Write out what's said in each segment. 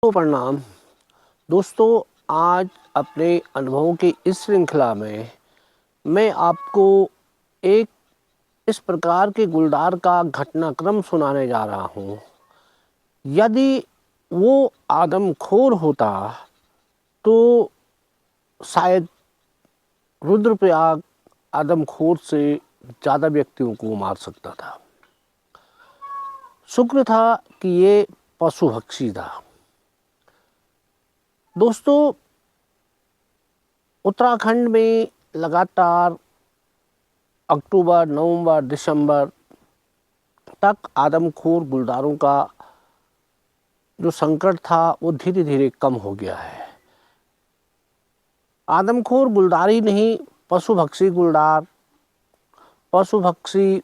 प्रणाम दोस्तों। आज अपने अनुभवों की इस श्रृंखला में मैं आपको एक इस प्रकार के गुलदार का घटनाक्रम सुनाने जा रहा हूँ। यदि वो आदमखोर होता तो शायद रुद्रप्रयाग आदमखोर से ज़्यादा व्यक्तियों को मार सकता था। शुक्र था कि ये पशुभक्षी था। दोस्तों, उत्तराखंड में लगातार अक्टूबर, नवंबर, दिसंबर तक आदमखोर गुलदारों का जो संकट था वो धीरे धीरे कम हो गया है। आदमखोर गुलदार ही नहीं, पशुभक्षी गुलदार, पशुभक्षी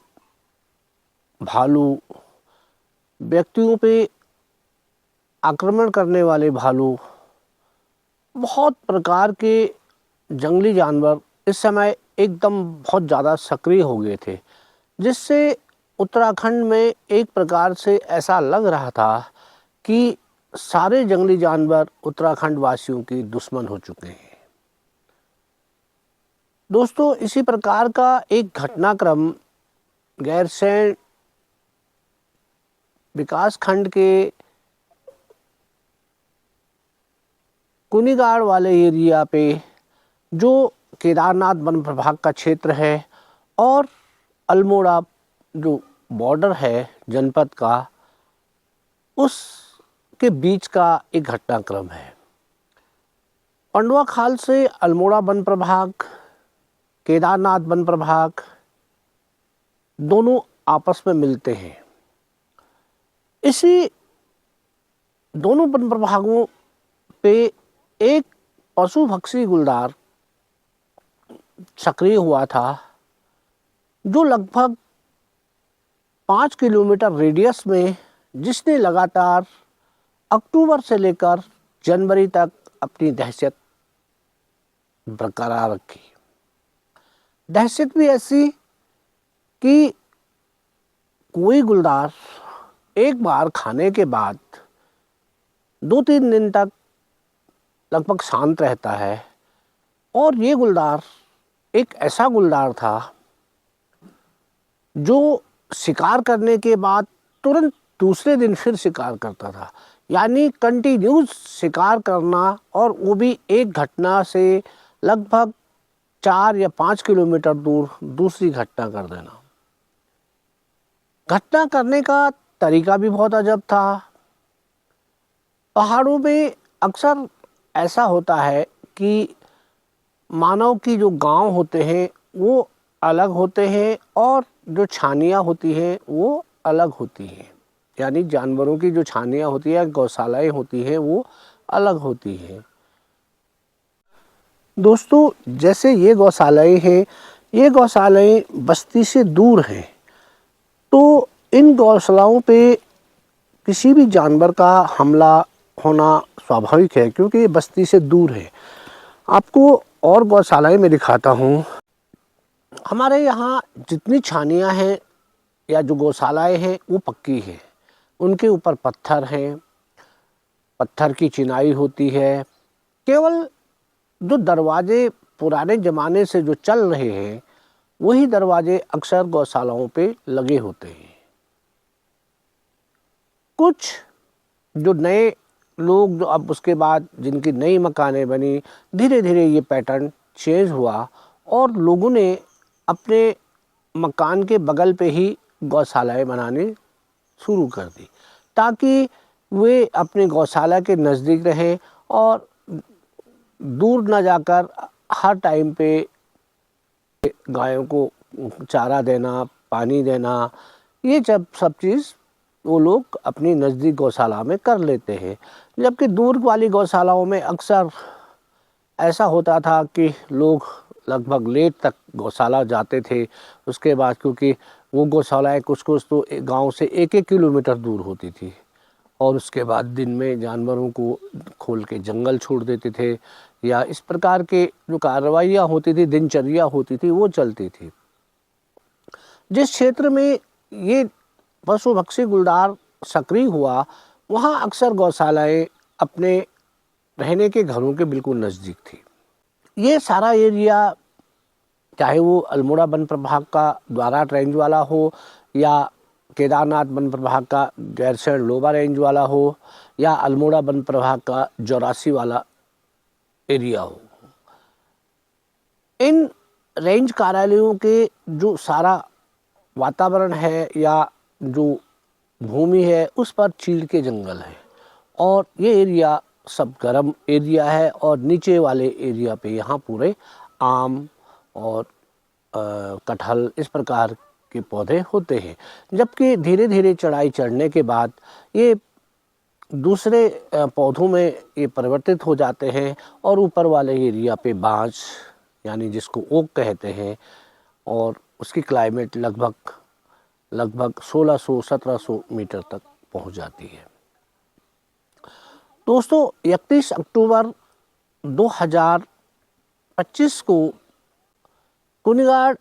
भालू, व्यक्तियों पे आक्रमण करने वाले भालू, बहुत प्रकार के जंगली जानवर इस समय एकदम बहुत ज़्यादा सक्रिय हो गए थे, जिससे उत्तराखंड में एक प्रकार से ऐसा लग रहा था कि सारे जंगली जानवर उत्तराखंड वासियों के दुश्मन हो चुके हैं। दोस्तों, इसी प्रकार का एक घटनाक्रम गैरसैंण विकास खंड के कुनिगाड़ वाले एरिया पे, जो केदारनाथ वन प्रभाग का क्षेत्र है, और अल्मोड़ा जो बॉर्डर है जनपद का, उसके बीच का एक घटनाक्रम है। पंडवा खाल से अल्मोड़ा वन प्रभाग, केदारनाथ वन प्रभाग दोनों आपस में मिलते हैं। इसी दोनों वन प्रभागों पे एक पशुभक्षी गुलदार सक्रिय हुआ था, जो लगभग 5 किलोमीटर रेडियस में, जिसने लगातार अक्टूबर से लेकर जनवरी तक अपनी दहशत बरकरार रखी। दहशत भी ऐसी कि कोई गुलदार एक बार खाने के बाद 2-3 दिन तक लगभग शांत रहता है, और ये गुलदार एक ऐसा गुलदार था जो शिकार करने के बाद तुरंत दूसरे दिन फिर शिकार करता था। यानी कंटिन्यूस शिकार करना, और वो भी एक घटना से लगभग 4 या 5 किलोमीटर दूर दूसरी घटना कर देना। घटना करने का तरीका भी बहुत अजब था। पहाड़ों में अक्सर ऐसा होता है कि मानव की जो गांव होते हैं वो अलग होते हैं, और जो छानियाँ होती हैं वो अलग होती हैं। यानी जानवरों की जो छानियाँ होती हैं, गौशालाएं होती हैं, वो अलग होती हैं। दोस्तों, जैसे ये गौशालाएं हैं, ये गौशालाएं बस्ती से दूर हैं, तो इन गौशालाओं पे किसी भी जानवर का हमला होना स्वाभाविक है, क्योंकि ये बस्ती से दूर है। आपको और गौशालाएं मैं दिखाता हूँ। हमारे यहाँ जितनी छानियाँ हैं या जो गौशालाएं हैं वो पक्की हैं, उनके ऊपर पत्थर हैं, पत्थर की चिनाई होती है। केवल जो दरवाजे पुराने ज़माने से जो चल रहे हैं, वही दरवाजे अक्सर गौशालाओं पे लगे होते हैं। कुछ जो नए लोग, जो अब उसके बाद जिनकी नई मकानें बनी, धीरे धीरे ये पैटर्न चेंज हुआ, और लोगों ने अपने मकान के बगल पे ही गौशालाएं बनाने शुरू कर दी, ताकि वे अपने गौशाला के नज़दीक रहें और दूर न जाकर हर टाइम पे गायों को चारा देना, पानी देना, ये सब चीज़ वो लोग अपनी नज़दीक गौशाला में कर लेते हैं। जबकि दूर वाली गौशालाओं में अक्सर ऐसा होता था कि लोग लगभग लेट तक गौशाला जाते थे। उसके बाद, क्योंकि वो गौशालाएँ कुछ कुछ तो गांव से 1-1 किलोमीटर दूर होती थी, और उसके बाद दिन में जानवरों को खोल के जंगल छोड़ देते थे, या इस प्रकार के जो कार्रवाइयाँ होती थी, दिनचर्या होती थी, वो चलती थी। जिस क्षेत्र में ये पशुभक्षी गुलदार सक्रिय हुआ, वहाँ अक्सर गौशालाएँ अपने रहने के घरों के बिल्कुल नज़दीक थी। ये सारा एरिया, चाहे वो अल्मोड़ा वन प्रभाग का द्वाराट रेंज वाला हो या केदारनाथ वन प्रभाग का गैरसैंण लोबा रेंज वाला हो या अल्मोड़ा वन प्रभाग का जौरासी वाला एरिया हो, इन रेंज कार्यालयों के जो सारा वातावरण है या जो भूमि है उस पर चीड़ के जंगल है और ये एरिया सब गर्म एरिया है और नीचे वाले एरिया पे यहाँ पूरे आम और कटहल इस प्रकार के पौधे होते हैं। जबकि धीरे धीरे चढ़ाई चढ़ने के बाद ये दूसरे पौधों में ये परिवर्तित हो जाते हैं और ऊपर वाले एरिया पे बांस यानी जिसको ओक कहते हैं और उसकी क्लाइमेट लगभग 1600-1700 मीटर तक पहुंच जाती है। दोस्तों 31 अक्टूबर 2025 को कुनिगाड़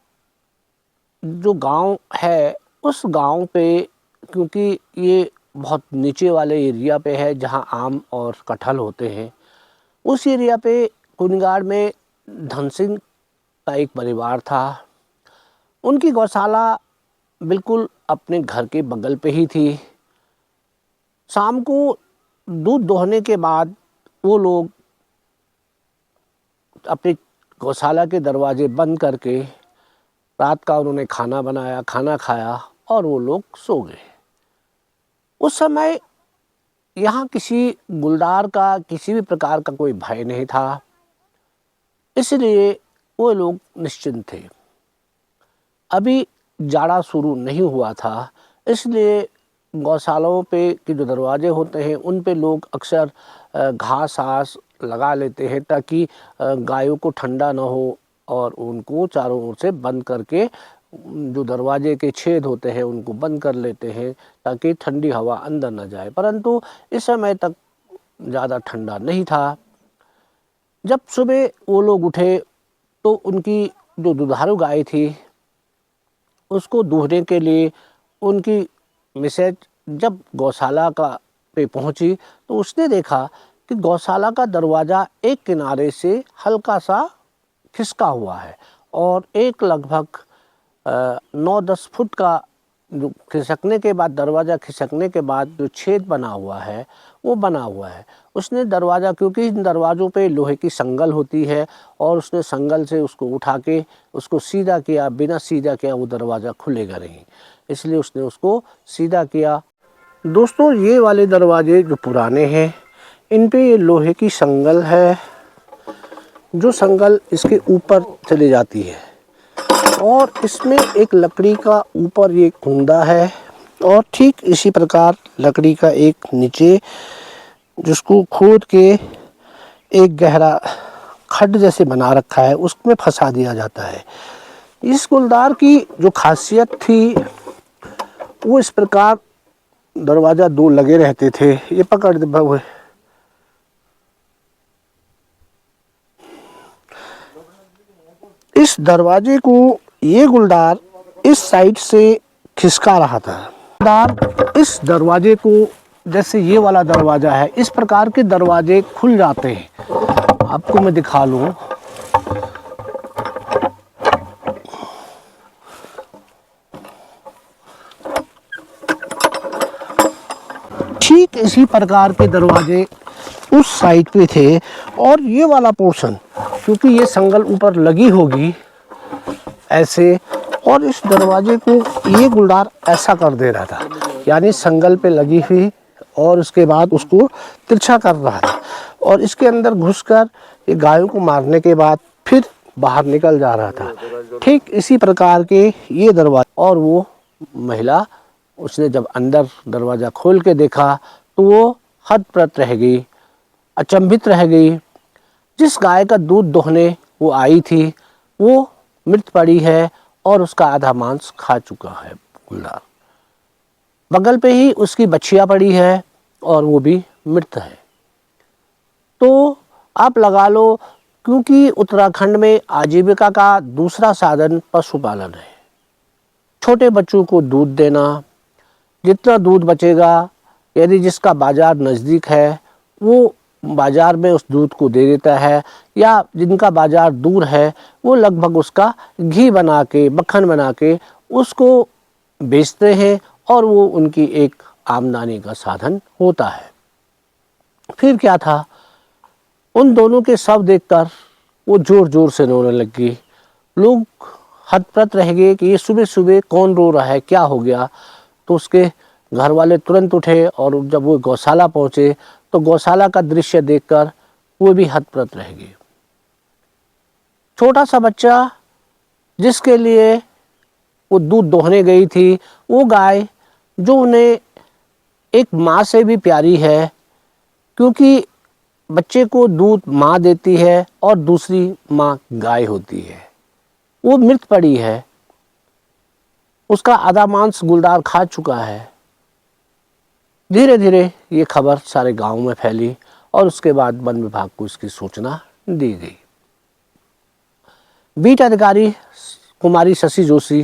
जो गांव है उस गांव पे, क्योंकि ये बहुत नीचे वाले एरिया पे है जहां आम और कटहल होते हैं, उस एरिया पे कुनिगाड़ में धन सिंह का एक परिवार था। उनकी गौशाला बिल्कुल अपने घर के बगल पे ही थी। शाम को दूध दोहने के बाद वो लोग अपने गौशाला के दरवाजे बंद करके रात का उन्होंने खाना बनाया, खाना खाया और वो लोग सो गए। उस समय यहाँ किसी गुलदार का किसी भी प्रकार का कोई भय नहीं था, इसलिए वो लोग निश्चिंत थे। अभी जाड़ा शुरू नहीं हुआ था, इसलिए गौशालाओं पे के जो दरवाजे होते हैं उन पे लोग अक्सर घास आस लगा लेते हैं ताकि गायों को ठंडा ना हो और उनको चारों ओर से बंद करके जो दरवाजे के छेद होते हैं उनको बंद कर लेते हैं ताकि ठंडी हवा अंदर न जाए। परंतु इस समय तक ज़्यादा ठंडा नहीं था। जब सुबह वो लोग उठे तो उनकी जो दुधारू गाय थी उसको दूहने के लिए उनकी मिसेज जब गौशाला का पे पहुंची तो उसने देखा कि गौशाला का दरवाज़ा एक किनारे से हल्का सा खिसका हुआ है और एक लगभग 9-10 फुट का जो खिसकने के बाद दरवाज़ा खिसकने के बाद जो छेद बना हुआ है वो बना हुआ है। उसने दरवाज़ा, क्योंकि इन दरवाज़ों पे लोहे की संगल होती है और उसने संगल से उसको उठा के उसको सीधा किया, बिना सीधा किया वो दरवाज़ा खुलेगा नहीं, इसलिए उसने उसको सीधा किया। दोस्तों ये वाले दरवाजे जो पुराने हैं इन पे ये लोहे की संगल है, जो संगल इसके ऊपर चली जाती है और इसमें एक लकड़ी का ऊपर ये कुंदा है और ठीक इसी प्रकार लकड़ी का एक नीचे जिसको खोद के एक गहरा खड्ड जैसे बना रखा है उसमें फंसा दिया जाता है। इस गुलदार की जो खासियत थी वो इस प्रकार दरवाज़ा दो लगे रहते थे। ये पकड़ दे हुए इस दरवाजे को ये गुलदार इस साइड से खिसका रहा था। गुलदार इस दरवाजे को, जैसे ये वाला दरवाज़ा है, इस प्रकार के दरवाजे खुल जाते हैं। आपको मैं दिखा लूँ, ठीक इसी प्रकार के दरवाजे उस साइड पे थे और ये वाला पोर्शन, क्योंकि ये संगल ऊपर लगी होगी ऐसे, और इस दरवाजे को ये गुलदार ऐसा कर दे रहा था, यानी संगल पे लगी हुई और उसके बाद उसको तिरछा कर रहा था और इसके अंदर घुसकर ये गायों को मारने के बाद फिर बाहर निकल जा रहा था। ठीक इसी प्रकार के ये दरवाजा, और वो महिला उसने जब अंदर दरवाज़ा खोल के देखा तो वो हतप्रत रह गई, अचंभित रह गई। जिस गाय का दूध दोहने वो आई थी वो मृत पड़ी है और उसका आधा मांस खा चुका है गुलदार। बगल पे ही उसकी बछिया पड़ी है और वो भी मृत है। तो आप लगा लो, क्योंकि उत्तराखंड में आजीविका का दूसरा साधन पशुपालन है। छोटे बच्चों को दूध देना, जितना दूध बचेगा यदि जिसका बाज़ार नज़दीक है वो बाज़ार में उस दूध को दे देता है, या जिनका बाज़ार दूर है वो लगभग उसका घी बना के, मक्खन बना के उसको बेचते हैं और वो उनकी एक आमदनी का साधन होता है। फिर क्या था, उन दोनों के शव देखकर वो ज़ोर ज़ोर से रोने लग गई। लोग हतप्रत रह गए कि ये सुबह सुबह कौन रो रहा है, क्या हो गया। तो उसके घर वाले तुरंत उठे और जब वो गौशाला पहुँचे तो गौशाला का दृश्य देखकर वो भी हतप्रत रह गए। छोटा सा बच्चा जिसके लिए वो दूध दोहने गई थी, वो गाय जो उन्हें एक माँ से भी प्यारी है, क्योंकि बच्चे को दूध माँ देती है और दूसरी माँ गाय होती है, वो मृत पड़ी है। उसका आधा मांस गुलदार खा चुका है। धीरे धीरे ये खबर सारे गांव में फैली और उसके बाद वन विभाग को इसकी सूचना दी गई। बीट अधिकारी कुमारी शशि जोशी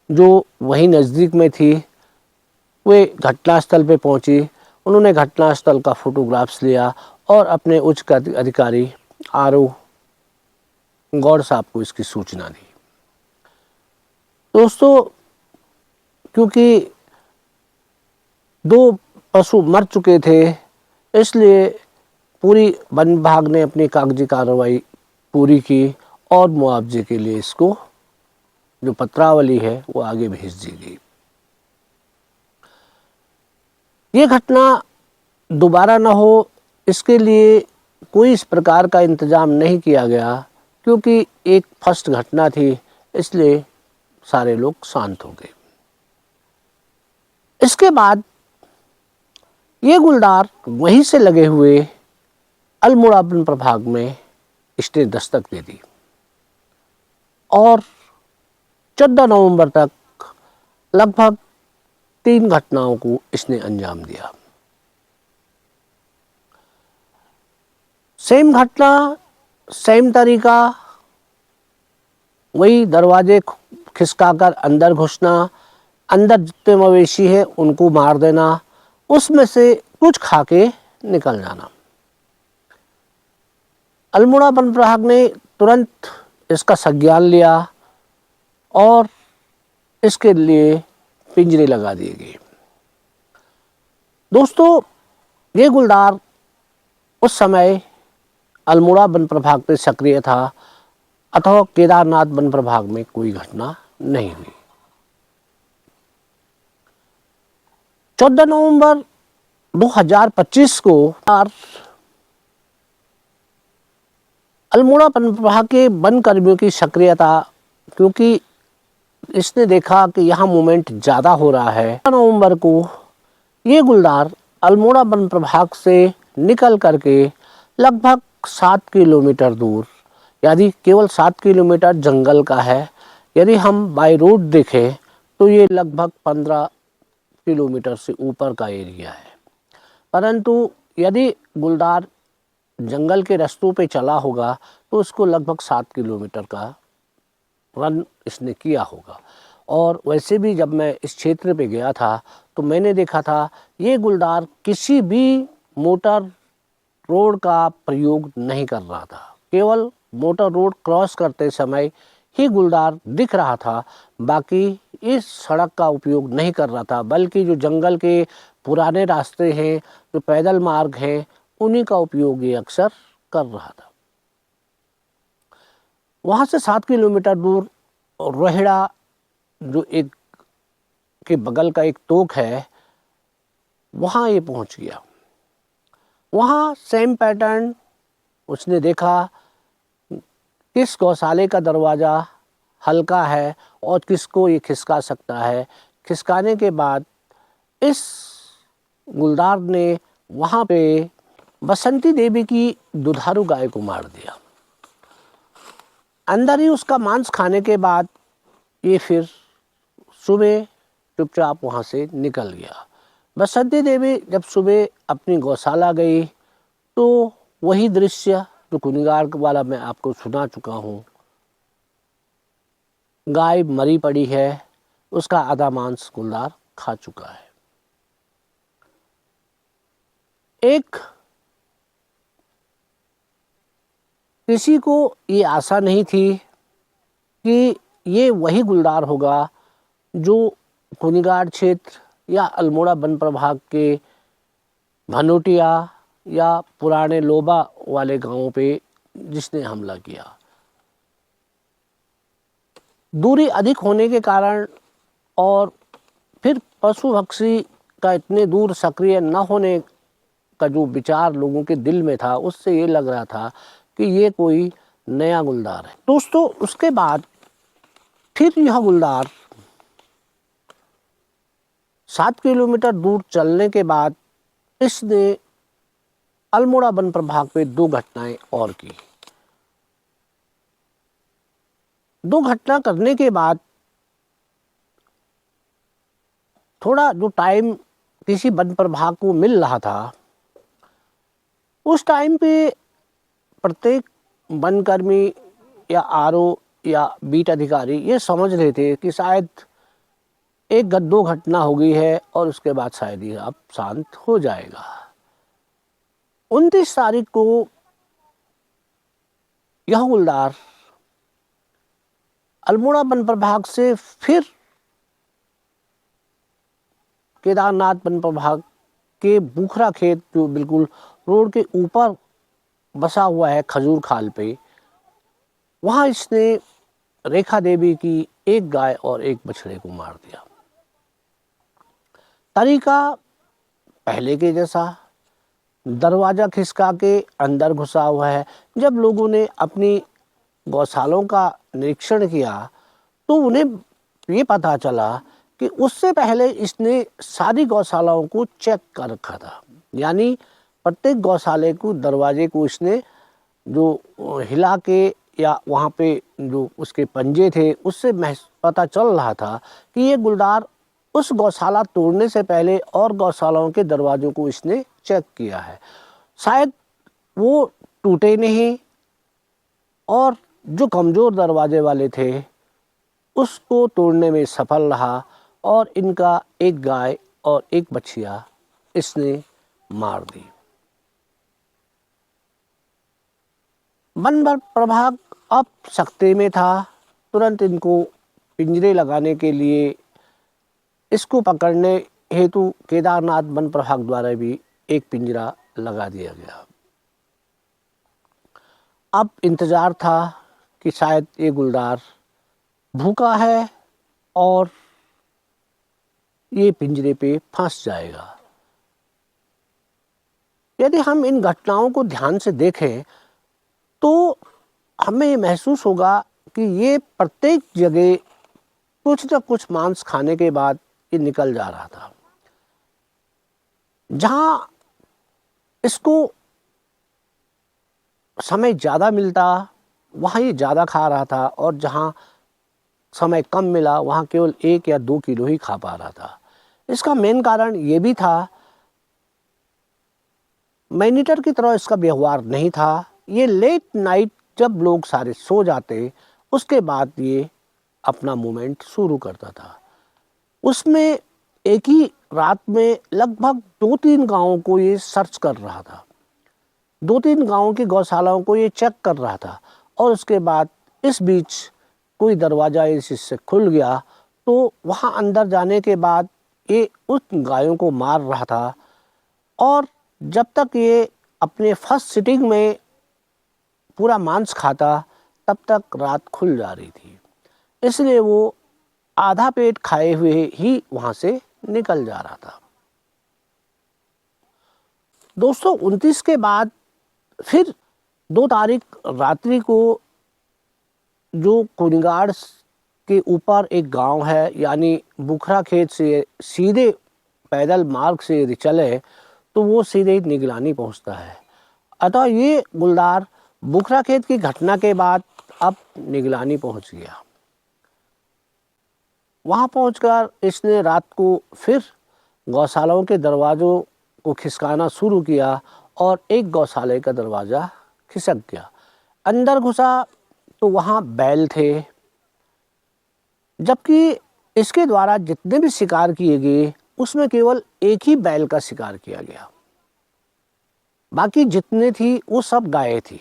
जो वहीं नज़दीक में थी, वे घटनास्थल पे पहुंची। उन्होंने घटनास्थल का फोटोग्राफ्स लिया और अपने उच्च अधिकारी आरओ गौड़ साहब को इसकी सूचना दी। दोस्तों, क्योंकि 2 पशु मर चुके थे, इसलिए पूरी वन विभाग ने अपनी कागजी कार्रवाई पूरी की और मुआवजे के लिए इसको जो पत्रावली है वो आगे भेज दी गई। ये घटना दोबारा न हो, इसके लिए कोई इस प्रकार का इंतज़ाम नहीं किया गया, क्योंकि एक फर्स्ट घटना थी, इसलिए सारे लोग शांत हो गए। इसके बाद ये गुलदार वहीं से लगे हुए अल्मोड़ा वन प्रभाग में इसने दस्तक दे दी और 14 नवंबर तक लगभग 3 घटनाओं को इसने अंजाम दिया। सेम घटना, सेम तरीका, वही दरवाजे खिसकाकर अंदर घुसना, अंदर जितने मवेशी हैं उनको मार देना, उसमें से कुछ खा के निकल जाना। अल्मोड़ा वन विभाग ने तुरंत इसका संज्ञान लिया और इसके लिए पिंजरे लगा दिए गए। दोस्तों, ये गुलदार उस समय अल्मोड़ा वन प्रभाग में सक्रिय था, अथवा केदारनाथ वन प्रभाग में कोई घटना नहीं हुई। 14 नवंबर 2025 को अल्मोड़ा वन प्रभाग के वन कर्मियों की सक्रियता, क्योंकि इसने देखा कि यहाँ मूवमेंट ज़्यादा हो रहा है, 14 नवंबर को ये गुलदार अल्मोड़ा वन प्रभाग से निकल करके लगभग 7 किलोमीटर दूर, यदि केवल 7 किलोमीटर जंगल का है, यदि हम बाय रोड देखें तो ये लगभग 15 किलोमीटर से ऊपर का एरिया है। परंतु यदि गुलदार जंगल के रास्तों पे चला होगा तो उसको लगभग 7 किलोमीटर का रन इसने किया होगा। और वैसे भी जब मैं इस क्षेत्र पे गया था तो मैंने देखा था ये गुलदार किसी भी मोटर रोड का प्रयोग नहीं कर रहा था, केवल मोटर रोड क्रॉस करते समय ही गुलदार दिख रहा था, बाकी इस सड़क का उपयोग नहीं कर रहा था, बल्कि जो जंगल के पुराने रास्ते हैं, जो पैदल मार्ग हैं, उन्हीं का उपयोग ये अक्सर कर रहा था। वहाँ से 7 किलोमीटर दूर रोहिड़ा जो एक के बगल का एक तोक है, वहाँ ये पहुँच गया। वहाँ सेम पैटर्न उसने देखा, किस गौशाले का दरवाज़ा हल्का है और किसको ये खिसका सकता है। खिसकाने के बाद इस गुलदार ने वहाँ पे बसंती देवी की दुधारू गाय को मार दिया। अंदर ही उसका मांस खाने के बाद ये फिर सुबह चुपचाप वहाँ से निकल गया। बसंती देवी जब सुबह अपनी गौशाला गई तो वही दृश्य जो कुनिगार वाला मैं आपको सुना चुका हूँ, गाय मरी पड़ी है, उसका आधा मांस गुलदार खा चुका है। एक किसी को ये आशा नहीं थी कि ये वही गुलदार होगा जो कुनिगाड़ क्षेत्र या अल्मोड़ा वन प्रभाग के भनोटिया या पुराने लोबा वाले गांवों पे जिसने हमला किया। दूरी अधिक होने के कारण और फिर पशु पक्षी का इतने दूर सक्रिय न होने का जो विचार लोगों के दिल में था, उससे ये लग रहा था कि ये कोई नया गुलदार है। दोस्तों, उसके बाद फिर यह गुलदार 7 किलोमीटर दूर चलने के बाद इसने अल्मोड़ा वन प्रभाग पे 2 घटनाएं और की। 2 घटना करने के बाद थोड़ा जो टाइम किसी वन प्रभाग को मिल रहा था, उस टाइम पे प्रत्येक वनकर्मी या आरओ या बीट अधिकारी ये समझ रहे थे कि शायद 1-2 घटना हो गई है और उसके बाद शायद ये अब शांत हो जाएगा। 29 तारीख को यह गुलदार अल्मोड़ा वन प्रभाग से फिर केदारनाथ वन प्रभाग के बुखरा खेत, जो बिल्कुल रोड के ऊपर बसा हुआ है खजूर खाल पे, वहां इसने रेखा देवी की एक गाय और एक बछड़े को मार दिया। तरीका पहले के जैसा, दरवाजा खिसका के अंदर घुसा हुआ है। जब लोगों ने अपनी गौशालाओं का निरीक्षण किया तो उन्हें ये पता चला कि उससे पहले इसने सारी गौशालाओं को चेक कर रखा था। यानी प्रत्येक गौशाले को दरवाजे को इसने जो हिला के या वहाँ पे जो उसके पंजे थे उससे पता चल रहा था कि ये गुलदार उस गौशाला तोड़ने से पहले और गौशालाओं के दरवाजों को इसने चेक किया है। शायद वो टूटे नहीं और जो कमज़ोर दरवाजे वाले थे उसको तोड़ने में सफल रहा और इनका एक गाय और एक बछिया इसने मार दी। वन प्रभाग अब सख्ते में था। तुरंत इनको पिंजरे लगाने के लिए इसको पकड़ने हेतु केदारनाथ वन प्रभाग द्वारा भी एक पिंजरा लगा दिया गया। अब इंतज़ार था कि शायद ये गुलदार भूखा है और ये पिंजरे पे फंस जाएगा। यदि हम इन घटनाओं को ध्यान से देखें तो हमें महसूस होगा कि ये प्रत्येक जगह कुछ न कुछ मांस खाने के बाद ये निकल जा रहा था। जहां इसको समय ज़्यादा मिलता वहाँ ये ज़्यादा खा रहा था और जहाँ समय कम मिला वहाँ केवल 1 या 2 किलो ही खा पा रहा था। इसका मेन कारण ये भी था, मैनीटर की तरह इसका व्यवहार नहीं था। ये लेट नाइट जब लोग सारे सो जाते उसके बाद ये अपना मूवमेंट शुरू करता था। उसमें एक ही रात में लगभग 2-3 गांवों को ये सर्च कर रहा था। 2-3 गांवों की गौशालाओं को ये चेक कर रहा था और उसके बाद इस बीच कोई दरवाज़ा इससे खुल गया तो वहाँ अंदर जाने के बाद ये उस गायों को मार रहा था और जब तक ये अपने फर्स्ट सिटिंग में पूरा मांस खाता तब तक रात खुल जा रही थी। इसलिए वो आधा पेट खाए हुए ही वहाँ से निकल जा रहा था। दोस्तों, 29 के बाद फिर 2 तारीख रात्रि को जो कुनिगाड़ के ऊपर एक गांव है, यानी बुखरा खेत से सीधे पैदल मार्ग से यदि चले तो वो सीधे निगलानी पहुंचता है। अतः ये गुलदार बुखरा खेत की घटना के बाद अब निगलानी पहुंच गया। वहां पहुंचकर इसने रात को फिर गौशालाओं के दरवाज़ों को खिसकाना शुरू किया और एक गौशाले का दरवाज़ा खिसक गया। अंदर घुसा तो वहाँ बैल थे, जबकि इसके द्वारा जितने भी शिकार किए गए उसमें केवल एक ही बैल का शिकार किया गया, बाकी जितने थी वो सब गायें थी।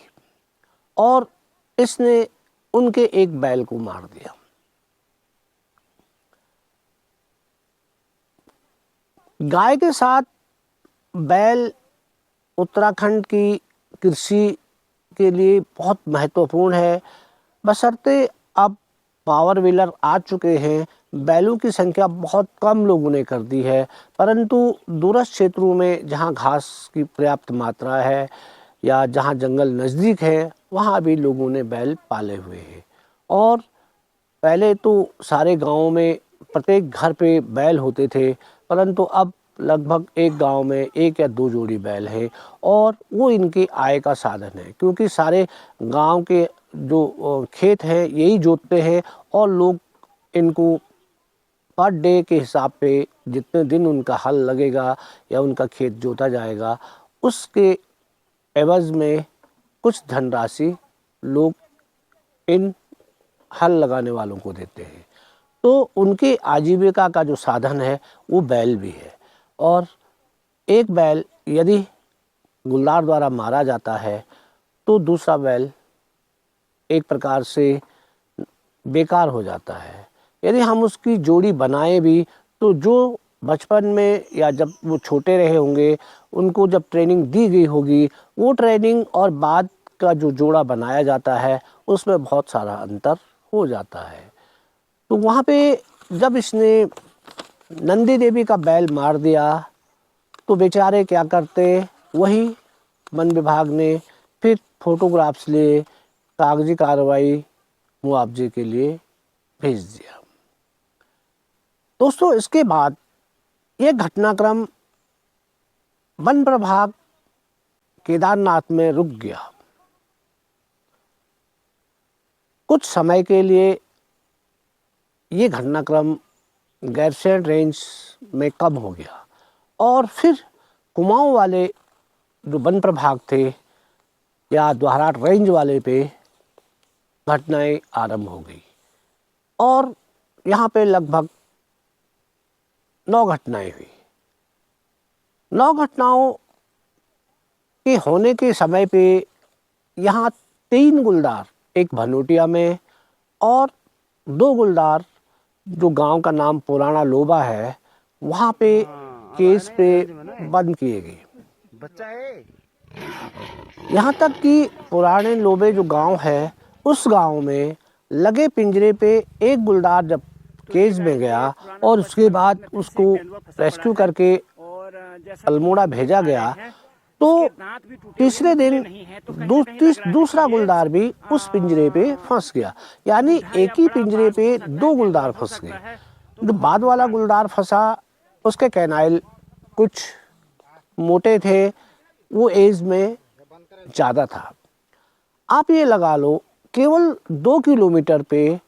और इसने उनके एक बैल को मार दिया। गाय के साथ बैल उत्तराखंड की कृषि के लिए बहुत महत्वपूर्ण है, बशर्ते अब पावर व्हीलर आ चुके हैं। बैलों की संख्या बहुत कम लोगों ने कर दी है, परंतु दूरस्थ क्षेत्रों में जहाँ घास की पर्याप्त मात्रा है या जहाँ जंगल नज़दीक है, वहाँ भी लोगों ने बैल पाले हुए हैं। और पहले तो सारे गांवों में प्रत्येक घर पे बैल होते थे, परंतु अब लगभग एक गांव में एक या दो जोड़ी बैल है और वो इनकी आय का साधन है, क्योंकि सारे गांव के जो खेत हैं यही जोतते हैं और लोग इनको पर डे के हिसाब पे जितने दिन उनका हल लगेगा या उनका खेत जोता जाएगा, उसके एवज में कुछ धनराशि लोग इन हल लगाने वालों को देते हैं। तो उनकी आजीविका का जो साधन है वो बैल भी है। और एक बैल यदि गुलदार द्वारा मारा जाता है तो दूसरा बैल एक प्रकार से बेकार हो जाता है। यदि हम उसकी जोड़ी बनाए भी तो जो बचपन में या जब वो छोटे रहे होंगे उनको जब ट्रेनिंग दी गई होगी, वो ट्रेनिंग और बाद का जो जोड़ा बनाया जाता है उसमें बहुत सारा अंतर हो जाता है। तो वहाँ पे जब इसने नंदी देवी का बैल मार दिया तो बेचारे क्या करते, वही वन विभाग ने फिर फोटोग्राफ्स लिए कागजी कार्रवाई मुआवजे के लिए भेज दिया। दोस्तों, इसके बाद ये घटनाक्रम वन प्रभाग केदारनाथ में रुक गया। कुछ समय के लिए ये घटनाक्रम गैरसैंण रेंज में कम हो गया और फिर कुमाऊं वाले जो वन प्रभाग थे या द्वाराट रेंज वाले पे घटनाएं आरंभ हो गई और यहाँ पे लगभग 9 घटनाएं हुई। 9 घटनाओं के होने के समय पे यहाँ 3 गुलदार, एक भनोटिया में और 2 गुलदार जो गांव का नाम पुराना लोबा है वहाँ पे केस पे बंद किए गए। बच्चा है यहाँ तक कि पुराने लोबे जो गांव है उस गांव में लगे पिंजरे पे एक गुलदार जब केज में गया और उसके बाद उसको रेस्क्यू करके अल्मोड़ा भेजा गया, तो तीसरे दिन दूसरा गुलदार भी उस पिंजरे पे फंस गया। यानी एक ही पिंजरे पे 2 गुलदार फंस गए। जो बाद वाला गुलदार फंसा उसके कैनाइल कुछ मोटे थे, वो एज में ज़्यादा था। आप ये लगा लो केवल 2 किलोमीटर पे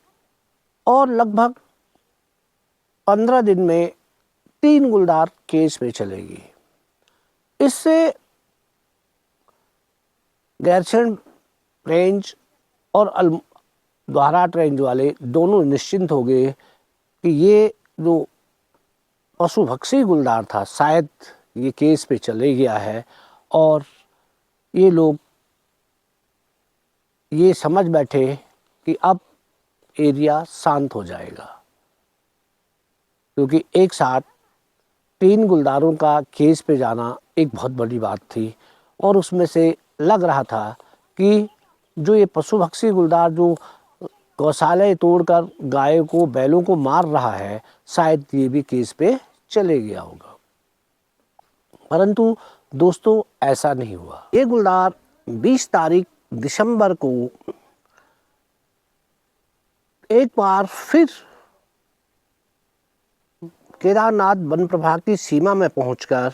और लगभग 15 दिन में 3 गुलदार केज पे चलेगी। इससे गैरसैंण रेंज और द्वाराट रेंज वाले दोनों निश्चिंत हो गए कि ये जो पशुभक्षी गुलदार था शायद ये केस पे चले गया है और ये लोग ये समझ बैठे कि अब एरिया शांत हो जाएगा, क्योंकि एक साथ 3 गुलदारों का केस पे जाना एक बहुत बड़ी बात थी और उसमें से लग रहा था कि जो ये पशुभक्षी गुलदार जो गौशाले तोड़कर गायों को बैलों को मार रहा है शायद ये भी केस पे चले गया होगा। परंतु दोस्तों ऐसा नहीं हुआ। ये गुलदार 20 तारीख दिसंबर को एक बार फिर केदारनाथ वन प्रभाग की सीमा में पहुंचकर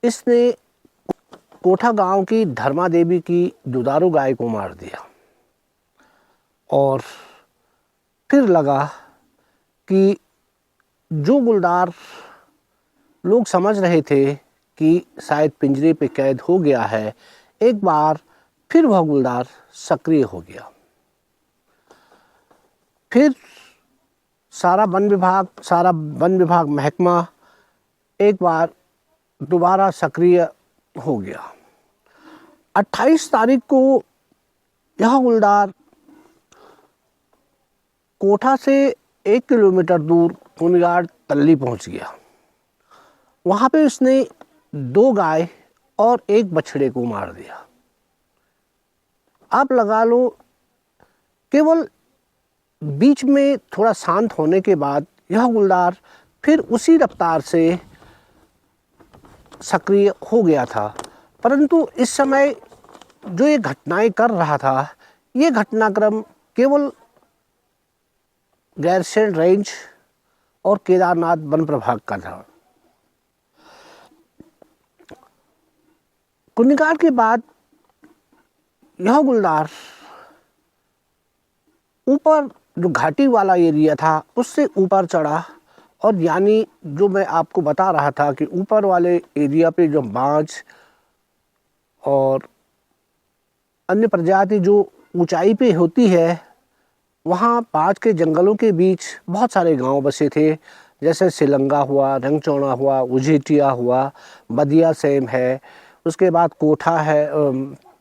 इसने कोठा गांव की धर्मा देवी की दुधारू गाय को मार दिया और फिर लगा कि जो गुलदार लोग समझ रहे थे कि शायद पिंजरे पे कैद हो गया है, एक बार फिर वह गुलदार सक्रिय हो गया। फिर सारा वन विभाग महकमा एक बार दोबारा सक्रिय हो गया। 28 तारीख को यह हवलदार कोठा से 1 किलोमीटर दूर कुनिगाड़ तल्ली पहुंच गया। वहां पे उसने 2 गाय और 1 बछड़े को मार दिया। आप लगा लो, केवल बीच में थोड़ा शांत होने के बाद यह हवलदार फिर उसी रफ्तार से सक्रिय हो गया था। परंतु इस समय जो ये घटनाएं कर रहा था, ये घटनाक्रम केवल गैरसैंण रेंज और केदारनाथ वन प्रभाग का था। कुनिगाड़ के बाद यह हवलदार ऊपर जो घाटी वाला एरिया था उससे ऊपर चढ़ा, और यानी जो मैं आपको बता रहा था कि ऊपर वाले एरिया पे जो बांझ और अन्य प्रजाति जो ऊंचाई पे होती है, वहाँ बांझ के जंगलों के बीच बहुत सारे गांव बसे थे, जैसे सिलंगा हुआ, रंगचौड़ा हुआ, उझेटिया हुआ, बदिया सेम है, उसके बाद कोठा है,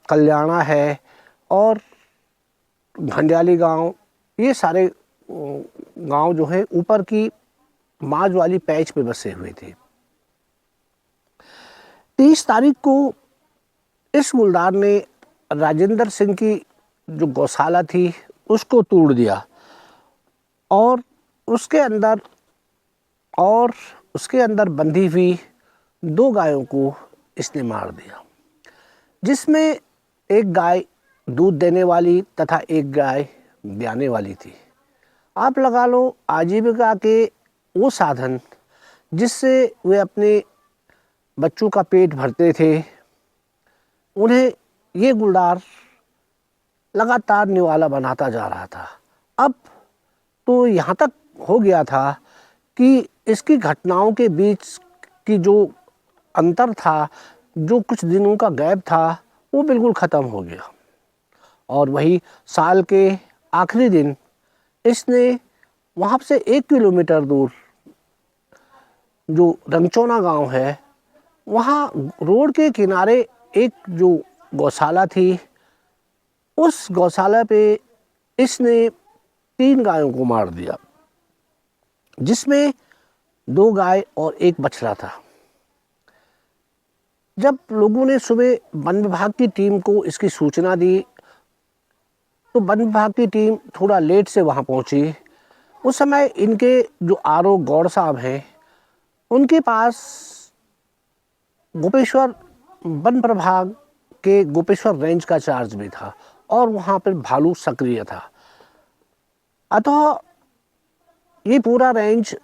कल्याणा है और घंडियाली गांव। ये सारे गांव जो है ऊपर की बांझ वाली पैच पे बसे हुए थे। 30 तारीख को इस हवलदार ने राजेंद्र सिंह की जो गौशाला थी उसको तोड़ दिया, और उसके अंदर बंधी हुई 2 गायों को इसने मार दिया, जिसमें एक गाय दूध देने वाली तथा एक गाय ब्याने वाली थी। आप लगा लो, आजीविका के वो साधन जिससे वे अपने बच्चों का पेट भरते थे, उन्हें ये हवलदार लगातार निवाला बनाता जा रहा था। अब तो यहाँ तक हो गया था कि इसकी घटनाओं के बीच की जो अंतर था, जो कुछ दिनों का गैप था, वो बिल्कुल ख़त्म हो गया। और वही साल के आखिरी दिन इसने वहाँ से 1 किलोमीटर दूर जो रंगचौना गांव है, वहाँ रोड के किनारे एक जो गौशाला थी, उस गौशाला पे इसने 3 गायों को मार दिया, जिसमें 2 गाय और 1 बछड़ा था। जब लोगों ने सुबह वन विभाग की टीम को इसकी सूचना दी, तो वन विभाग की टीम थोड़ा लेट से वहाँ पहुँची। उस समय इनके जो आर.ओ. गौड़ साहब हैं, उनके पास गोपेश्वर वन प्रभाग के गोपेश्वर रेंज का चार्ज भी था, और वहाँ पर भालू सक्रिय था। अतः ये पूरा रेंज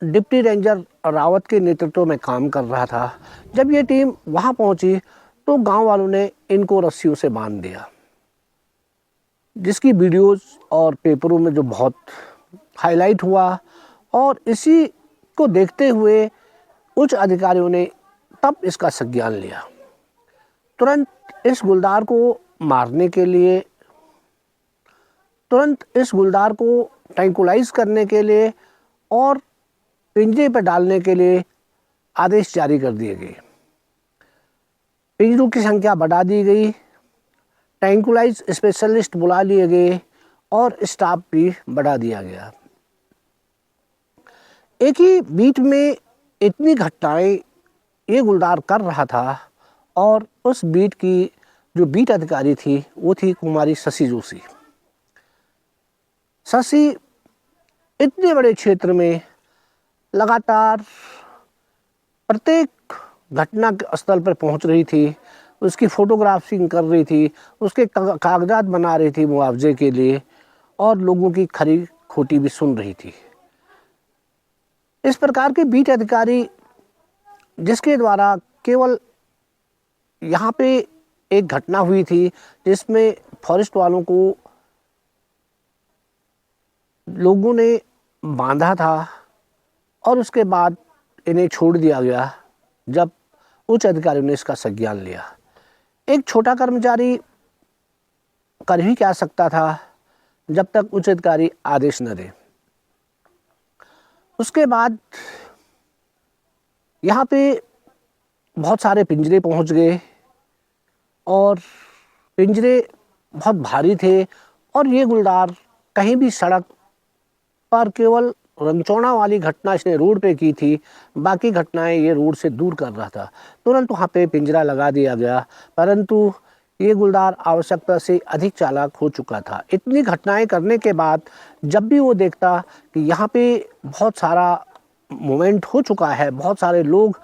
डिप्टी रेंजर रावत के नेतृत्व में काम कर रहा था। जब ये टीम वहाँ पहुँची तो गांव वालों ने इनको रस्सियों से बांध दिया, जिसकी वीडियोस और पेपरों में जो बहुत हाईलाइट हुआ। और इसी को देखते हुए उच्च अधिकारियों ने तब इसका संज्ञान लिया। तुरंत इस हवलदार को मारने के लिए, तुरंत इस हवलदार को ट्रैंकुलाइज करने के लिए और पिंजरे पर डालने के लिए आदेश जारी कर दिए गए। पिंजरों की संख्या बढ़ा दी गई, ट्रैंकुलाइज स्पेशलिस्ट बुला लिए गए और स्टाफ भी बढ़ा दिया गया। एक ही बीट में इतनी घटनाएं ये हवलदार कर रहा था, और उस बीट की जो बीट अधिकारी थी वो थी कुमारी शशि जोशी। शशि इतने बड़े क्षेत्र में लगातार प्रत्येक घटना के स्थल पर पहुंच रही थी, उसकी फोटोग्राफिंग कर रही थी, उसके कागजात बना रही थी मुआवजे के लिए, और लोगों की खरी खोटी भी सुन रही थी। इस प्रकार के बीट अधिकारी जिसके द्वारा केवल यहाँ पे एक घटना हुई थी जिसमें फॉरेस्ट वालों को लोगों ने बांधा था, और उसके बाद इन्हें छोड़ दिया गया जब उच्च अधिकारियों ने इसका संज्ञान लिया। एक छोटा कर्मचारी कर ही क्या सकता था जब तक उच्च अधिकारी आदेश न दे। उसके बाद यहाँ पे बहुत सारे पिंजरे पहुँच गए, और पिंजरे बहुत भारी थे और ये गुलदार कहीं भी सड़क पर केवल रंगचौड़ा वाली घटना इसने रोड पे की थी, बाकी घटनाएं ये रोड से दूर कर रहा था। तुरंत वहाँ पे पिंजरा लगा दिया गया, परंतु ये गुलदार आवश्यकता से अधिक चालाक हो चुका था। इतनी घटनाएं करने के बाद जब भी वो देखता कि यहाँ पे बहुत सारा मूवमेंट हो चुका है, बहुत सारे लोग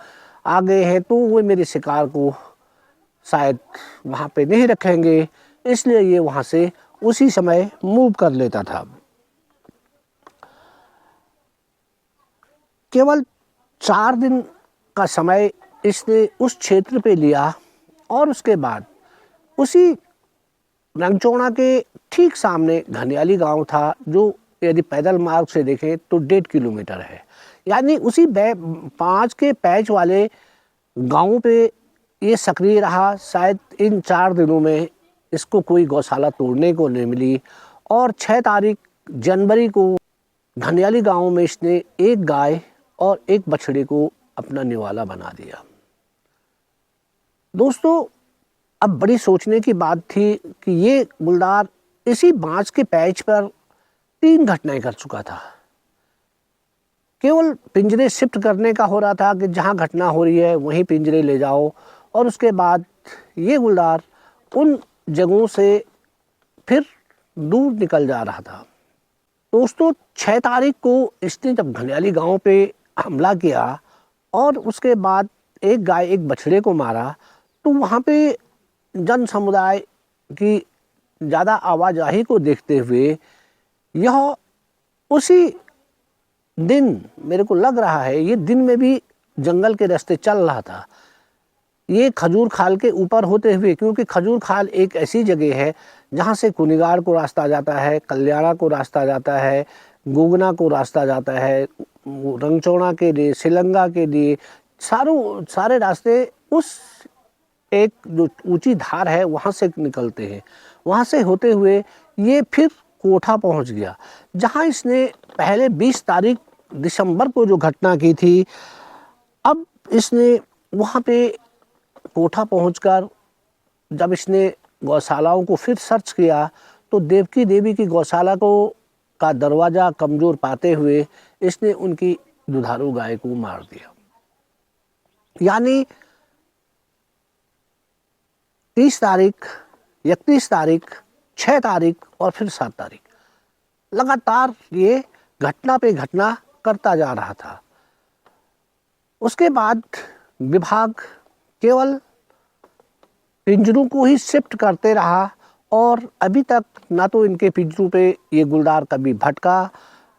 आ गए हैं, तो वो मेरे शिकार को शायद वहाँ पे नहीं रखेंगे, इसलिए ये वहाँ से उसी समय मूव कर लेता था। केवल 4 दिन का समय इसने उस क्षेत्र पे लिया और उसके बाद उसी रंगचौड़ा के ठीक सामने घनियाली गांव था, जो यदि पैदल मार्ग से देखें तो 1.5 किलोमीटर है। यानी उसी 5 के पैच वाले गांवों पे ये सक्रिय रहा। शायद इन 4 दिनों में इसको कोई गौशाला तोड़ने को नहीं मिली और 6 तारीख जनवरी को घनियाली गांव में इसने एक गाय और एक बछड़े को अपना निवाला बना दिया। दोस्तों, अब बड़ी सोचने की बात थी कि ये गुलदार इसी बांस के पैच पर 3 घटनाएं कर चुका था। केवल पिंजरे शिफ्ट करने का हो रहा था कि जहां घटना हो रही है वहीं पिंजरे ले जाओ, और उसके बाद ये गुलदार उन जगहों से फिर दूर निकल जा रहा था। दोस्तों, 6 तारीख को इसने जब घनियाली गांव पे हमला किया और उसके बाद एक गाय एक बछड़े को मारा, तो वहाँ पे जन समुदाय की ज़्यादा आवाजाही को देखते हुए यह उसी दिन, मेरे को लग रहा है ये दिन में भी जंगल के रास्ते चल रहा था, ये खजूर खाल के ऊपर होते हुए, क्योंकि खजूर खाल एक ऐसी जगह है जहाँ से कुनिगार को रास्ता जाता है, कल्याणा को रास्ता जाता है, गोगना को रास्ता जाता है, रंगचौड़ा के लिए, सिलंगा के लिए, सारे रास्ते उस एक जो ऊंची धार है वहाँ से निकलते हैं। वहाँ से होते हुए ये फिर कोठा पहुँच गया, जहाँ इसने पहले 20 तारीख दिसंबर को जो घटना की थी। अब इसने वहाँ पे कोठा पहुंचकर जब इसने गौशालाओं को फिर सर्च किया, तो देवकी देवी की गौशाला को का दरवाज़ा कमज़ोर पाते हुए इसने उनकी दुधारू गाय को मार दिया। यानी 30 तारीख, 31 तारीख, 6 तारीख और फिर 7 तारीख लगातार ये घटना पे घटना करता जा रहा था। उसके बाद विभाग केवल पिंजरों को ही शिफ्ट करते रहा और अभी तक ना तो इनके पिंजरों पे ये गुलदार कभी भटका,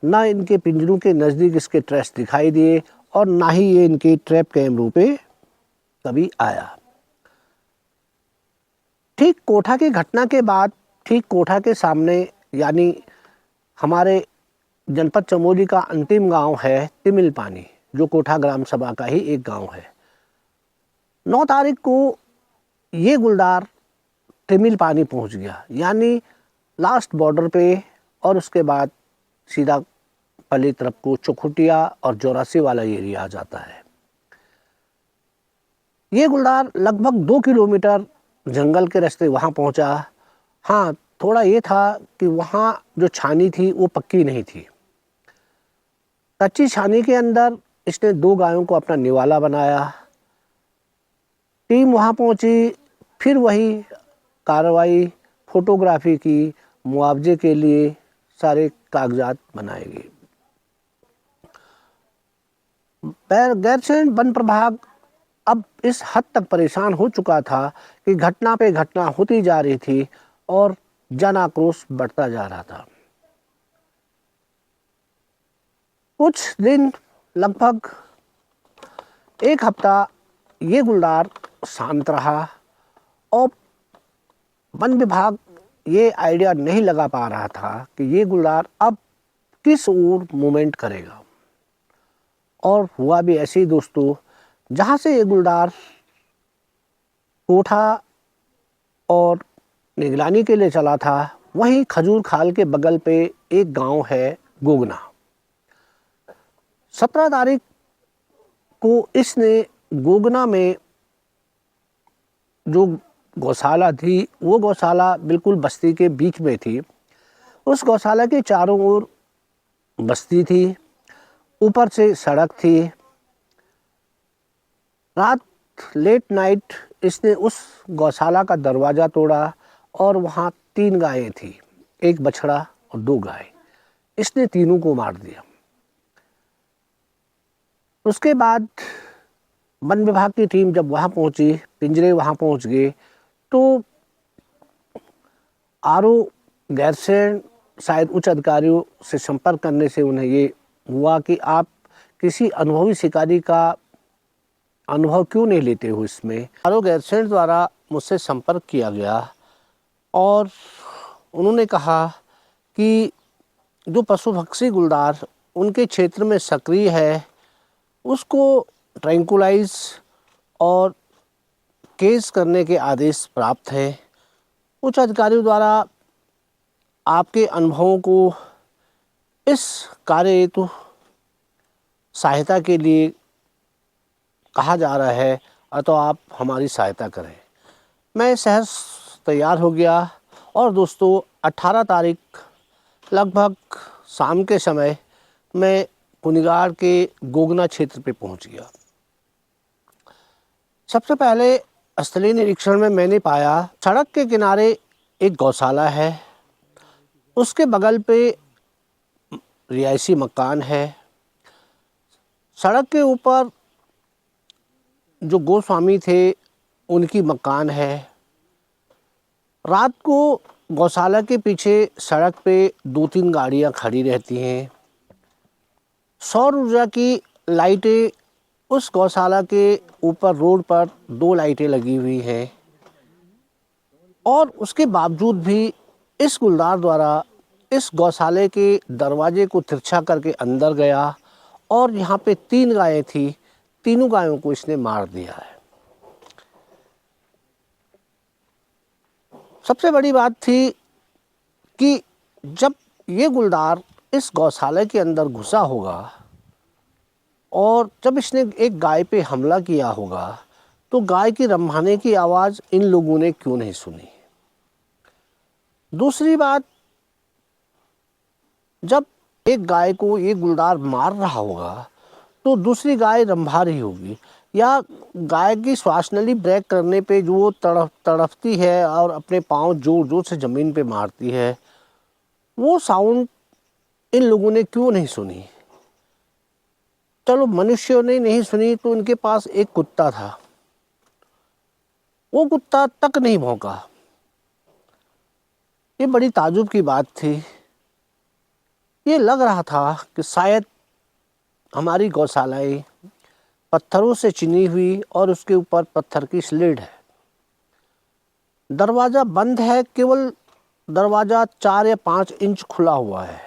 ना इनके पिंजरों के नज़दीक इसके ट्रेस दिखाई दिए, और ना ही ये इनके ट्रैप कैमरों पे कभी आया। ठीक कोठा की घटना के बाद, ठीक कोठा के सामने, यानी हमारे जनपद चमोली का अंतिम गांव है तिमिल पानी, जो कोठा ग्राम सभा का ही एक गांव है। 9 तारीख को ये गुलदार तिमिल पानी पहुंच गया, यानी लास्ट बॉर्डर पे, और उसके बाद सीधा पल्ली तरफ को चुखुटिया और चौरासी वाला एरिया आ जाता है। ये गुलदार लगभग 2 किलोमीटर जंगल के रास्ते वहाँ पहुँचा। हाँ, थोड़ा ये था कि वहाँ जो छानी थी वो पक्की नहीं थी। कच्ची छानी के अंदर इसने 2 गायों को अपना निवाला बनाया। टीम वहाँ पहुँची, फिर वही कार्रवाई, फोटोग्राफी की, मुआवजे के लिए सारे कागजात बनाए गए। गैरसैंण वन प्रभाग अब इस हद तक परेशान हो चुका था कि घटना पे घटना होती जा रही थी और जन आक्रोश बढ़ता जा रहा था। कुछ दिन, लगभग 1 हफ्ता ये गुलदार शांत रहा और वन विभाग ये आइडिया नहीं लगा पा रहा था कि ये गुलदार अब किस ओर मूवमेंट करेगा। और हुआ भी ऐसे ही दोस्तों, जहाँ से ये गुलदार कोठा और निगरानी के लिए चला था, वहीं खजूर खाल के बगल पे एक गांव है गोगना। 17 तारीख को इसने गोगना में जो गौशाला थी, वो गौशाला बिल्कुल बस्ती के बीच में थी। उस गौशाला के चारों ओर बस्ती थी, ऊपर से सड़क थी। रात लेट नाइट इसने उस गौशाला का दरवाज़ा तोड़ा और वहाँ 3 गायें थी, 1 बछड़ा और 2 गाय। इसने तीनों को मार दिया। उसके बाद वन विभाग की टीम जब वहाँ पहुँची, पिंजरे वहाँ पहुँच गए, तो आरओ गैरसैंण शायद उच्च अधिकारियों से संपर्क करने से उन्हें ये हुआ कि आप किसी अनुभवी शिकारी का अनुभव क्यों नहीं लेते हो इसमें। आरओ गैरसैंण द्वारा मुझसे संपर्क किया गया और उन्होंने कहा कि जो पशु पक्षी गुलदार उनके क्षेत्र में सक्रिय है, उसको ट्रैंकुलाइज और केस करने के आदेश प्राप्त हैं। उच्च अधिकारियों द्वारा आपके अनुभवों को इस कार्य हेतु सहायता के लिए कहा जा रहा है, तो आप हमारी सहायता करें। मैं सहज तैयार हो गया और दोस्तों 18 तारीख लगभग शाम के समय मैं कुनिगाड़ के गोगना क्षेत्र पे पहुंच गया। सबसे पहले स्थलीय निरीक्षण में मैंने पाया सड़क के किनारे एक गौशाला है, उसके बगल पे रिहायशी मकान है। सड़क के ऊपर जो गोस्वामी थे उनकी मकान है। रात को गौशाला के पीछे सड़क पे 2-3 गाड़ियां खड़ी रहती हैं। सौर ऊर्जा की लाइटें उस गौशाला के ऊपर रोड पर 2 लाइटें लगी हुई हैं और उसके बावजूद भी इस गुलदार द्वारा इस गौशाले के दरवाजे को तिरछा करके अंदर गया और यहाँ पे 3 गायें थी, तीनों गायों को इसने मार दिया है। सबसे बड़ी बात थी कि जब ये गुलदार इस गौशाला के अंदर घुसा होगा और जब इसने एक गाय पे हमला किया होगा, तो गाय की रम्भाने की आवाज़ इन लोगों ने क्यों नहीं सुनी। दूसरी बात, जब एक गाय को ये गुलदार मार रहा होगा तो दूसरी गाय रंभा रही होगी, या गाय की श्वास नली ब्रेक करने पे जो वो तड़पती है और अपने पाँव जोर जोर से ज़मीन पे मारती है, वो साउंड इन लोगों ने क्यों नहीं सुनी। चलो मनुष्यों ने नहीं सुनी तो उनके पास एक कुत्ता था, वो कुत्ता तक नहीं भौंका। ये बड़ी ताज्जुब की बात थी। ये लग रहा था कि शायद हमारी गौशालाएं पत्थरों से चिनी हुई और उसके ऊपर पत्थर की स्लेट है। दरवाज़ा बंद है, केवल दरवाज़ा 4 या 5 इंच खुला हुआ है।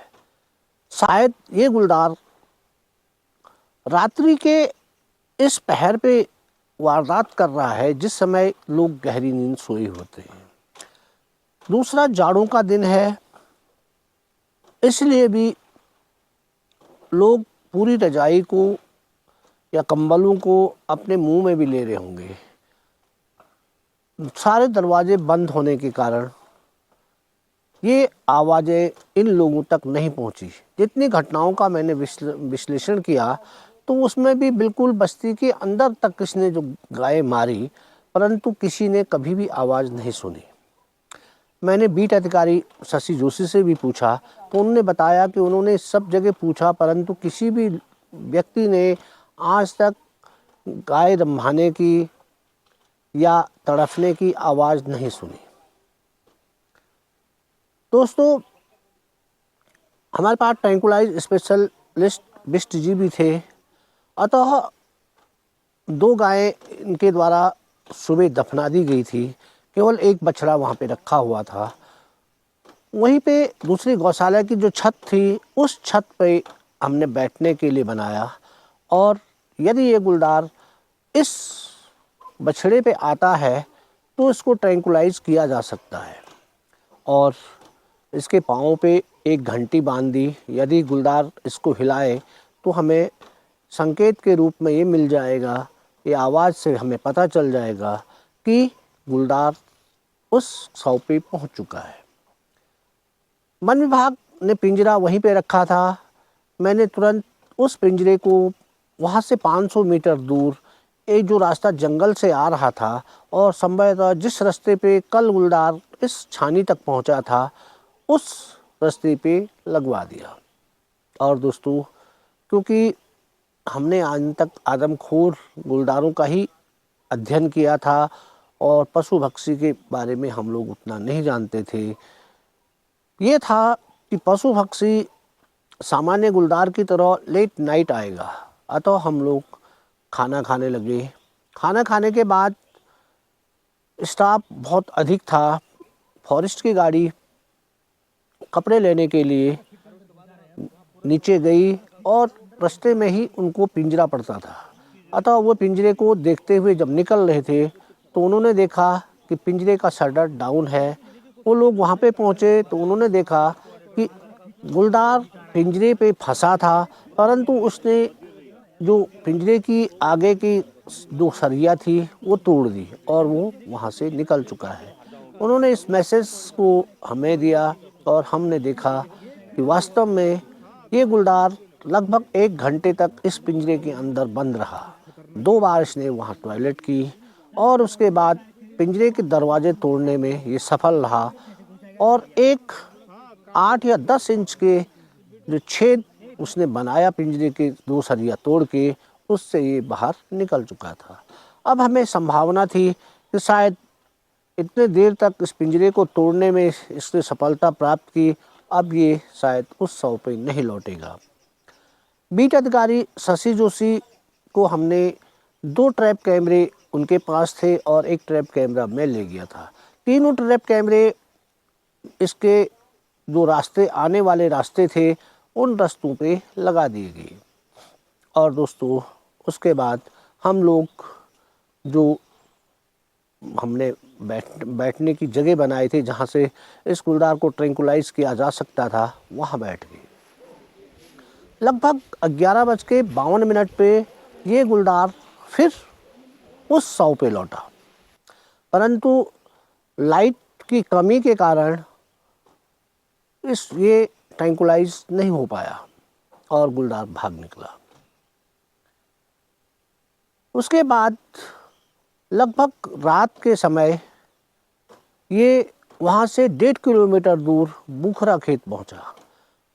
शायद ये गुलदार रात्रि के इस पहर पे वारदात कर रहा है जिस समय लोग गहरी नींद सोए होते हैं। दूसरा, जाड़ों का दिन है, इसलिए भी लोग पूरी रजाई को या कंबलों को अपने मुंह में भी ले रहे होंगे। सारे दरवाजे बंद होने के कारण ये आवाज़ें इन लोगों तक नहीं पहुंची। जितनी घटनाओं का मैंने विश्लेषण किया तो उसमें भी बिल्कुल बस्ती के अंदर तक किसने जो गाय मारी, परंतु किसी ने कभी भी आवाज़ नहीं सुनी। मैंने बीट अधिकारी शशि जोशी से भी पूछा तो उन्होंने बताया कि उन्होंने सब जगह पूछा, परंतु किसी भी व्यक्ति ने आज तक गाय रंभाने की या तड़फने की आवाज़ नहीं सुनी। दोस्तों, हमारे पास ट्रैंकुलाइज स्पेशलिस्ट बिष्ट जी भी थे, अतः 2 गायें इनके द्वारा सुबह दफना दी गई थी। केवल एक बछड़ा वहाँ पे रखा हुआ था। वहीं पे दूसरी गौशाला की जो छत थी, उस छत पे हमने बैठने के लिए बनाया और यदि ये गुलदार इस बछड़े पे आता है तो इसको ट्रैंकुलाइज किया जा सकता है। और इसके पाँव पे एक घंटी बांध दी, यदि गुलदार इसको हिलाए तो हमें संकेत के रूप में ये मिल जाएगा, ये आवाज़ से हमें पता चल जाएगा कि गुलदार उस शव पे पहुंच चुका है। वन विभाग ने पिंजरा वहीं पे रखा था। मैंने तुरंत उस पिंजरे को वहाँ से 500 मीटर दूर एक जो रास्ता जंगल से आ रहा था और संभवतः जिस रास्ते पे कल गुलदार इस छानी तक पहुँचा था, उस रास्ते पे लगवा दिया। और दोस्तों, क्योंकि हमने आज तक आदमखोर गुलदारों का ही अध्ययन किया था और पशु पक्षी के बारे में हम लोग उतना नहीं जानते थे। ये था कि पशु पक्षी सामान्य गुलदार की तरह लेट नाइट आएगा, अतः हम लोग खाना खाने लगे। खाना खाने के बाद स्टाफ बहुत अधिक था। फॉरेस्ट की गाड़ी कपड़े लेने के लिए नीचे गई और रास्ते में ही उनको पिंजरा पड़ता था, अतः वो पिंजरे को देखते हुए जब निकल रहे थे तो उन्होंने देखा कि पिंजरे का शटर डाउन है। वो लोग वहाँ पे पहुँचे तो उन्होंने देखा कि गुलदार पिंजरे पे फंसा था, परंतु उसने जो पिंजरे की आगे की जो सरिया थी वो तोड़ दी और वो वहाँ से निकल चुका है। उन्होंने इस मैसेज को हमें दिया और हमने देखा कि वास्तव में ये गुलदार लगभग 1 घंटे तक इस पिंजरे के अंदर बंद रहा। 2 बार इसने वहाँ टॉयलेट की और उसके बाद पिंजरे के दरवाजे तोड़ने में ये सफल रहा और एक 8 या 10 इंच के जो छेद उसने बनाया पिंजरे के 2 सरिया तोड़ के, उससे ये बाहर निकल चुका था। अब हमें संभावना थी कि शायद इतने देर तक इस पिंजरे को तोड़ने में इसने सफलता प्राप्त की, अब ये शायद उस शव पे नहीं लौटेगा। बीट अधिकारी शशि जोशी को हमने 2 ट्रैप कैमरे उनके पास थे और 1 ट्रैप कैमरा मैं ले गया था। तीनों ट्रैप कैमरे इसके जो रास्ते आने वाले रास्ते थे उन रास्तों पे लगा दिए गए। और दोस्तों, उसके बाद हम लोग जो हमने बैठने की जगह बनाई थी जहाँ से इस गुलदार को ट्रैंकुलाइज किया जा सकता था, वहाँ बैठ गए। लगभग 11:52 पे ये गुलदार फिर उस शव पे लौटा, परंतु लाइट की कमी के कारण ये ट्रैंकुलाइज नहीं हो पाया और गुलदार भाग निकला। उसके बाद लगभग रात के समय ये वहाँ से 1.5 किलोमीटर दूर बुखरा खेत पहुँचा।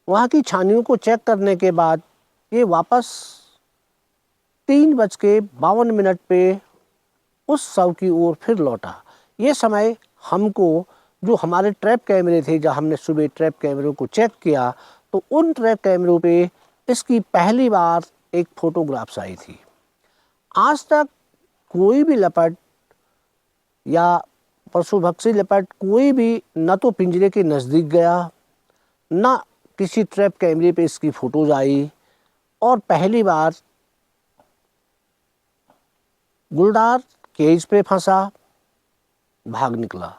वहाँ की छानियों को चेक करने के बाद ये वापस 3:52 पे उस शव की ओर फिर लौटा। ये समय हमको जो हमारे ट्रैप कैमरे थे, जहाँ हमने सुबह ट्रैप कैमरों को चेक किया, तो उन ट्रैप कैमरों पे इसकी पहली बार एक फोटोग्राफ्स आई थी। आज तक कोई भी लपट या पशु भक्षी लपट कोई भी न तो पिंजरे के नज़दीक गया, न किसी ट्रैप कैमरे पे इसकी फोटोज आई, और पहली बार गुलदार केज पे फंसा, भाग निकला,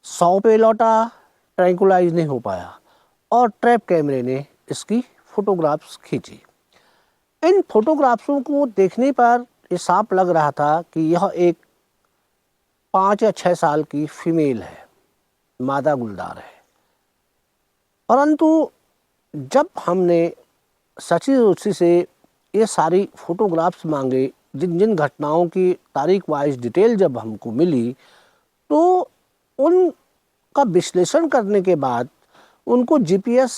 शव पे लौटा, ट्रैंकुलाइज नहीं हो पाया और ट्रैप कैमरे ने इसकी फोटोग्राफ्स खींची। इन फोटोग्राफ्सों को देखने पर ये साफ लग रहा था कि यह एक 5 या 6 साल की फीमेल है, मादा गुलदार है। परंतु जब हमने शशि जोशी से ये सारी फोटोग्राफ्स मांगे, जिन जिन घटनाओं की तारीख वाइज डिटेल जब हमको मिली, तो उनका विश्लेषण करने के बाद, उनको जीपीएस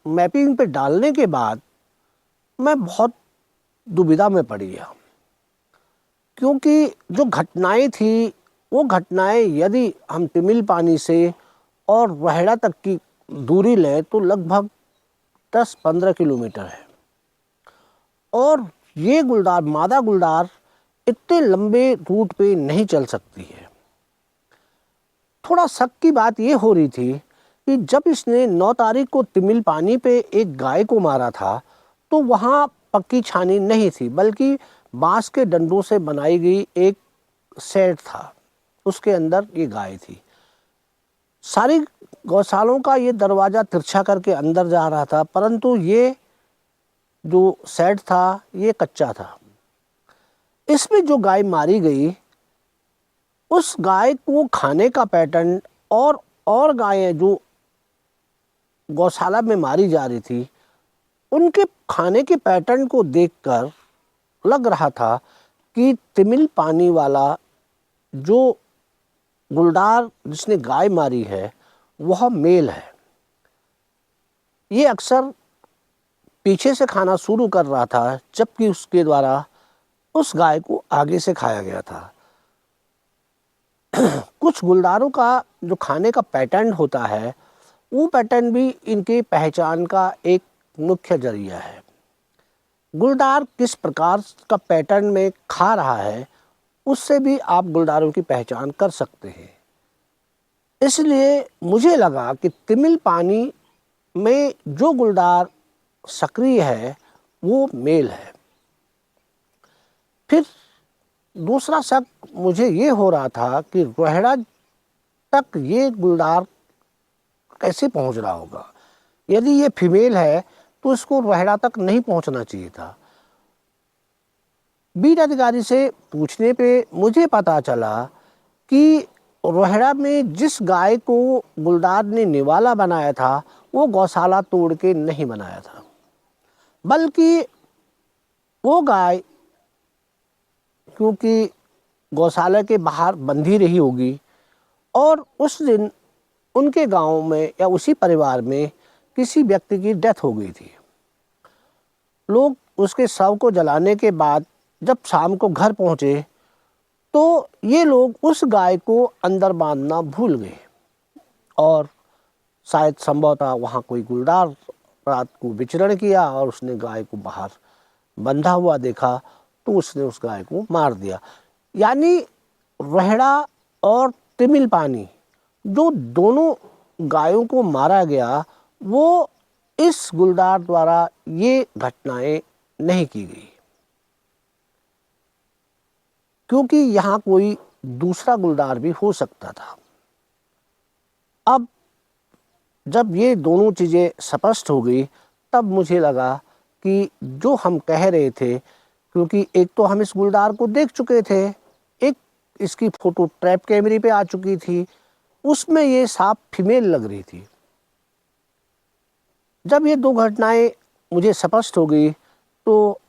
मैपिंग पे डालने के बाद मैं बहुत दुविधा में पड़ गया, क्योंकि जो घटनाएं थी वो घटनाएं यदि हम तिमिल पानी से और वहेड़ा तक की दूरी लें तो लगभग 10-15 किलोमीटर है, और ये गुलदार, मादा गुलदार, इतने लंबे रूट पे नहीं चल सकती है। थोड़ा शक की बात ये हो रही थी कि जब इसने 9 तारीख को तिमिल पानी पे एक गाय को मारा था तो वहाँ पक्की छानी नहीं थी, बल्कि बांस के डंडों से बनाई गई एक शेड था, उसके अंदर ये गाय थी। सारी गौशालों का ये दरवाज़ा तिरछा करके अंदर जा रहा था, परंतु ये जो शेड था ये कच्चा था। इसमें जो गाय मारी गई उस गाय को खाने का पैटर्न और गायें जो गौशाला में मारी जा रही थी, उनके खाने के पैटर्न को देखकर लग रहा था कि तिमिल पानी वाला जो गुलदार जिसने गाय मारी है वह मेल है। ये अक्सर पीछे से खाना शुरू कर रहा था, जबकि उसके द्वारा उस गाय को आगे से खाया गया था। कुछ गुलदारों का जो खाने का पैटर्न होता है, वो पैटर्न भी इनकी पहचान का एक मुख्य जरिया है। गुलदार किस प्रकार का पैटर्न में खा रहा है, उससे भी आप गुलदारों की पहचान कर सकते हैं। इसलिए मुझे लगा कि तिमिल पानी में जो गुलदार सक्रिय है वो मेल है। फिर दूसरा शक मुझे ये हो रहा था कि रोहिड़ा तक ये गुलदार कैसे पहुंच रहा होगा। यदि ये फीमेल है तो इसको रोहिड़ा तक नहीं पहुंचना चाहिए था। बीट अधिकारी से पूछने पे मुझे पता चला कि रोहिड़ा में जिस गाय को गुलदार ने निवाला बनाया था वो गौशाला तोड़ के नहीं बनाया था, बल्कि वो गाय क्योंकि गौशाला के बाहर बंधी रही होगी और उस दिन उनके गांव में या उसी परिवार में किसी व्यक्ति की डेथ हो गई थी। लोग उसके शव को जलाने के बाद जब शाम को घर पहुंचे तो ये लोग उस गाय को अंदर बांधना भूल गए और शायद संभवतः वहाँ कोई गुलदार रात को विचरण किया और उसने गाय को बाहर बंधा हुआ देखा तो उसने उस गाय को मार दिया। यानी रोहिड़ा और तिमिल पानी जो दोनों गायों को मारा गया, वो इस गुलदार द्वारा ये घटनाएं नहीं की गई, क्योंकि यहाँ कोई दूसरा गुलदार भी हो सकता था। अब जब ये दोनों चीज़ें स्पष्ट हो गई, तब मुझे लगा कि जो हम कह रहे थे, क्योंकि एक तो हम इस गुलदार को देख चुके थे, एक इसकी फोटो ट्रैप कैमरे पे आ चुकी थी, उसमें ये साफ फीमेल लग रही थी। जब ये दो घटनाएं मुझे स्पष्ट हो गई तो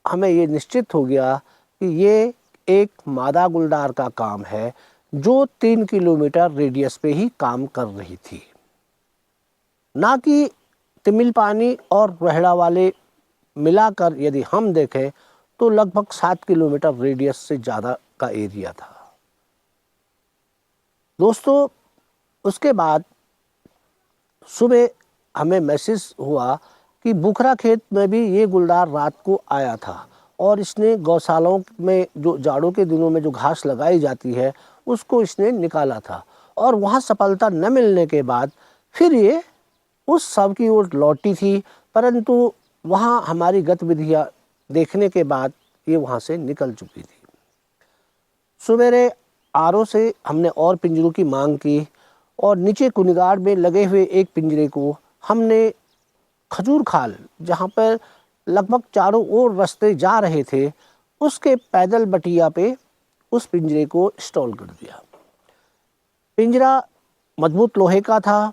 हमें ये निश्चित हो गया कि ये एक मादा गुलदार का काम है जो 3 किलोमीटर रेडियस पे ही काम कर रही थी, ना कि तिमिल पानी और रोहिड़ा वाले मिलाकर यदि हम देखें तो लगभग 7 किलोमीटर रेडियस से ज़्यादा का एरिया था। दोस्तों, उसके बाद सुबह हमें मैसेज हुआ कि बुखरा खेत में भी ये गुलदार रात को आया था और इसने गौशालाओं में जो जाड़ों के दिनों में जो घास लगाई जाती है उसको इसने निकाला था, और वहाँ सफलता न मिलने के बाद फिर ये उस शव की ओर लौटी थी, परंतु वहाँ हमारी गतिविधियाँ देखने के बाद ये वहाँ से निकल चुकी थी। सवेरे आरओ से हमने और पिंजरों की मांग की और नीचे कुनिगाड़ में लगे हुए एक पिंजरे को हमने खजूर खाल, जहाँ पर लगभग चारों ओर रास्ते जा रहे थे, उसके पैदल बटिया पे उस पिंजरे को इंस्टॉल कर दिया। पिंजरा मजबूत लोहे का था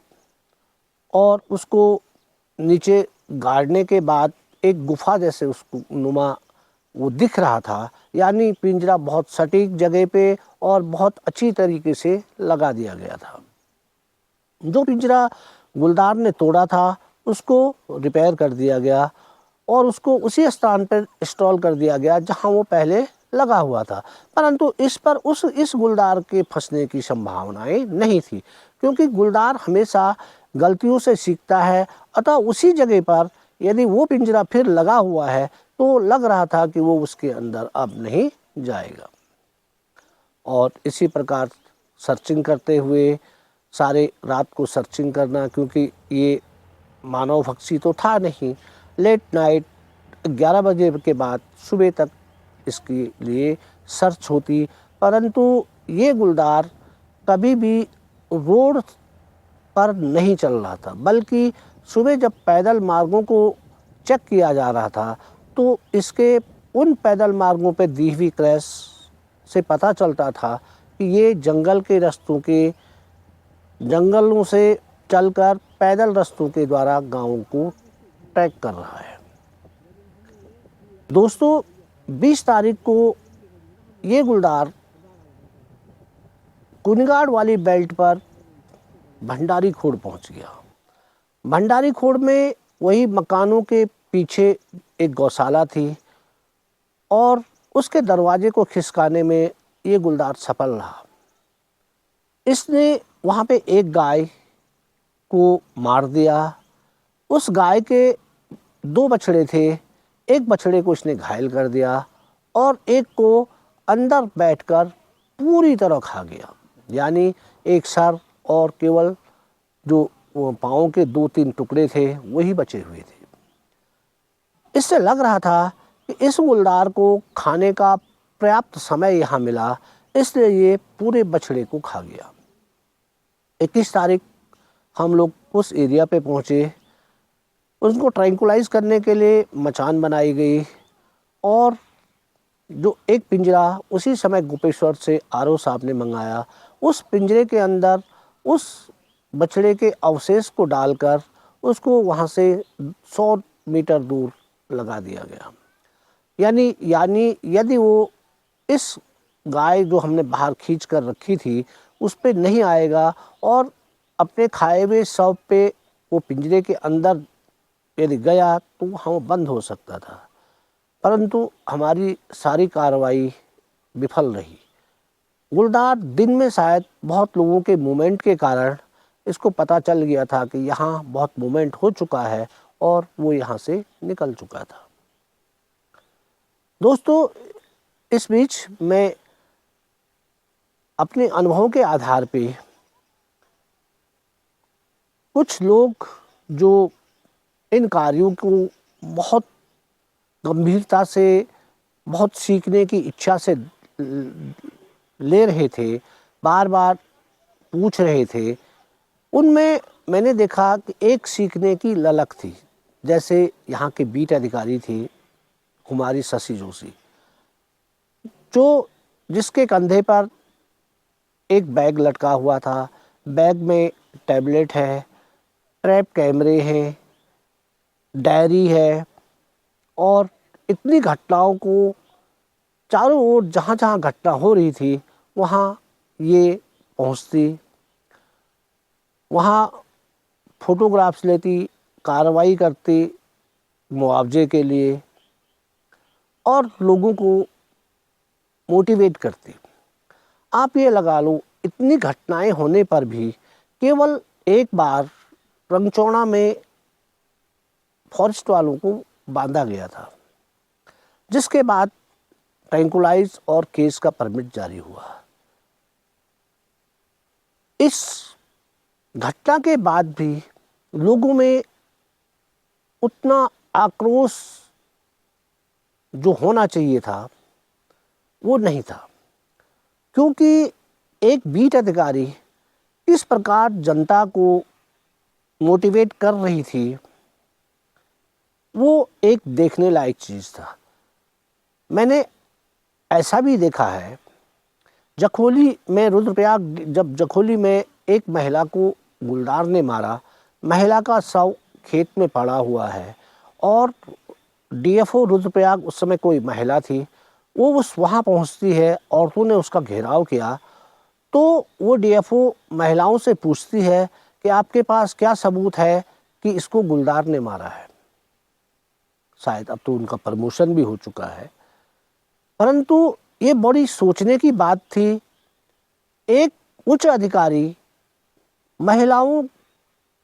और उसको नीचे गाड़ने के बाद एक गुफा जैसे उसको नुमा वो दिख रहा था, यानी पिंजरा बहुत सटीक जगह पे और बहुत अच्छी तरीके से लगा दिया गया था। जो पिंजरा गुलदार ने तोड़ा था उसको रिपेयर कर दिया गया और उसको उसी स्थान पर इंस्टॉल कर दिया गया जहां वो पहले लगा हुआ था, परंतु इस पर इस गुलदार के फंसने की संभावनाएं नहीं थी, क्योंकि गुलदार हमेशा गलतियों से सीखता है। अतः उसी जगह पर यदि वो पिंजरा फिर लगा हुआ है तो लग रहा था कि वो उसके अंदर अब नहीं जाएगा। और इसी प्रकार सर्चिंग करते हुए सारे रात को सर्चिंग करना, क्योंकि ये मानव भक्षी तो था नहीं, लेट नाइट 11 बजे के बाद सुबह तक इसके लिए सर्च होती, परंतु ये गुलदार कभी भी रोड पर नहीं चल रहा था, बल्कि सुबह जब पैदल मार्गों को चेक किया जा रहा था तो इसके उन पैदल मार्गों पर दी हुई क्रैश से पता चलता था कि ये जंगलों से चलकर पैदल रास्तों के द्वारा गाँव को ट्रैक कर रहा है। दोस्तों, 20 तारीख को ये गुलदार कुनिगाड़ वाली बेल्ट पर भंडारी खोड़ पहुंच गया। भंडारी खोड़ में वही मकानों के पीछे एक गौशाला थी और उसके दरवाजे को खिसकाने में ये गुलदार सफल रहा। इसने वहाँ पे एक गाय को मार दिया। उस गाय के 2 बछड़े थे, एक बछड़े को इसने घायल कर दिया और एक को अंदर बैठकर पूरी तरह खा गया। यानी एक सर और केवल जो पाँव के 2-3 टुकड़े थे वही बचे हुए थे। इससे लग रहा था कि इस गुलदार को खाने का पर्याप्त समय यहाँ मिला, इसलिए ये पूरे बछड़े को खा गया। 21 तारीख हम लोग उस एरिया पे पहुँचे। उसको ट्रैंकुलाइज करने के लिए मचान बनाई गई और जो एक पिंजरा उसी समय गोपेश्वर से आरओ साहब ने मंगाया, उस पिंजरे के अंदर उस बछड़े के अवशेष को डालकर उसको वहाँ से 100 मीटर दूर लगा दिया गया। यानी यदि वो इस गाय जो हमने बाहर खींच कर रखी थी उस पे नहीं आएगा और अपने खाए हुए शव पे वो पिंजरे के अंदर यदि गया तो वहाँ बंद हो सकता था, परंतु हमारी सारी कार्रवाई विफल रही। गुलदार दिन में शायद बहुत लोगों के मूवमेंट के कारण इसको पता चल गया था कि यहाँ बहुत मूवमेंट हो चुका है और वो यहाँ से निकल चुका था। दोस्तों, इस बीच मैं अपने अनुभव के आधार पे कुछ लोग जो इन कार्यों को बहुत गंभीरता से, बहुत सीखने की इच्छा से ले रहे थे, बार बार पूछ रहे थे, उनमें मैंने देखा कि एक सीखने की ललक थी। जैसे यहाँ के बीट अधिकारी थी कुमारी शशि जोशी, जिसके कंधे पर एक बैग लटका हुआ था। बैग में टैबलेट है, ट्रैप कैमरे हैं, डायरी है और इतनी घटनाओं को चारों ओर जहाँ जहाँ घटना हो रही थी वहाँ ये पहुँचती, वहाँ फोटोग्राफ्स लेती, कार्रवाई करती मुआवजे के लिए और लोगों को मोटिवेट करती। आप ये लगा लो, इतनी घटनाएं होने पर भी केवल एक बार रंगचौड़ा में फॉरेस्ट वालों को बांधा गया था, जिसके बाद ट्रैंकुलाइज और केस का परमिट जारी हुआ। इस घटना के बाद भी लोगों में उतना आक्रोश जो होना चाहिए था वो नहीं था, क्योंकि एक बीट अधिकारी किस प्रकार जनता को मोटिवेट कर रही थी वो एक देखने लायक चीज़ था। मैंने ऐसा भी देखा है, जखोली में रुद्रप्रयाग, जब जखोली में एक महिला को गुलदार ने मारा, महिला का शव खेत में पड़ा हुआ है और डीएफओ रुद्रप्रयाग, उस समय कोई महिला थी, वो वहाँ पहुँचती है, औरतों ने उसका घेराव किया तो वो डीएफओ महिलाओं से पूछती है कि आपके पास क्या सबूत है कि इसको गुलदार ने मारा है। शायद अब तो उनका प्रमोशन भी हो चुका है, परंतु ये बड़ी सोचने की बात थी। एक उच्च अधिकारी महिलाओं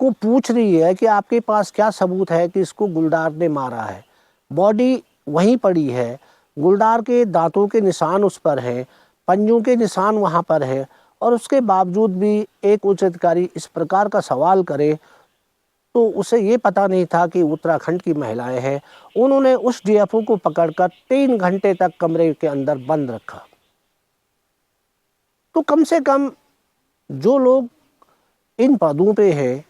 को पूछ रही है कि आपके पास क्या सबूत है कि इसको गुलदार ने मारा है। बॉडी वहीं पड़ी है, गुलदार के दांतों के निशान उस पर हैं, पंजों के निशान वहाँ पर हैं, और उसके बावजूद भी एक उच्च अधिकारी इस प्रकार का सवाल करे तो उसे ये पता नहीं था कि उत्तराखंड की महिलाएं हैं। उन्होंने उस डीएफओ को पकड़कर 3 घंटे तक कमरे के अंदर बंद रखा। तो कम से कम जो लोग इन पदों पे हैं,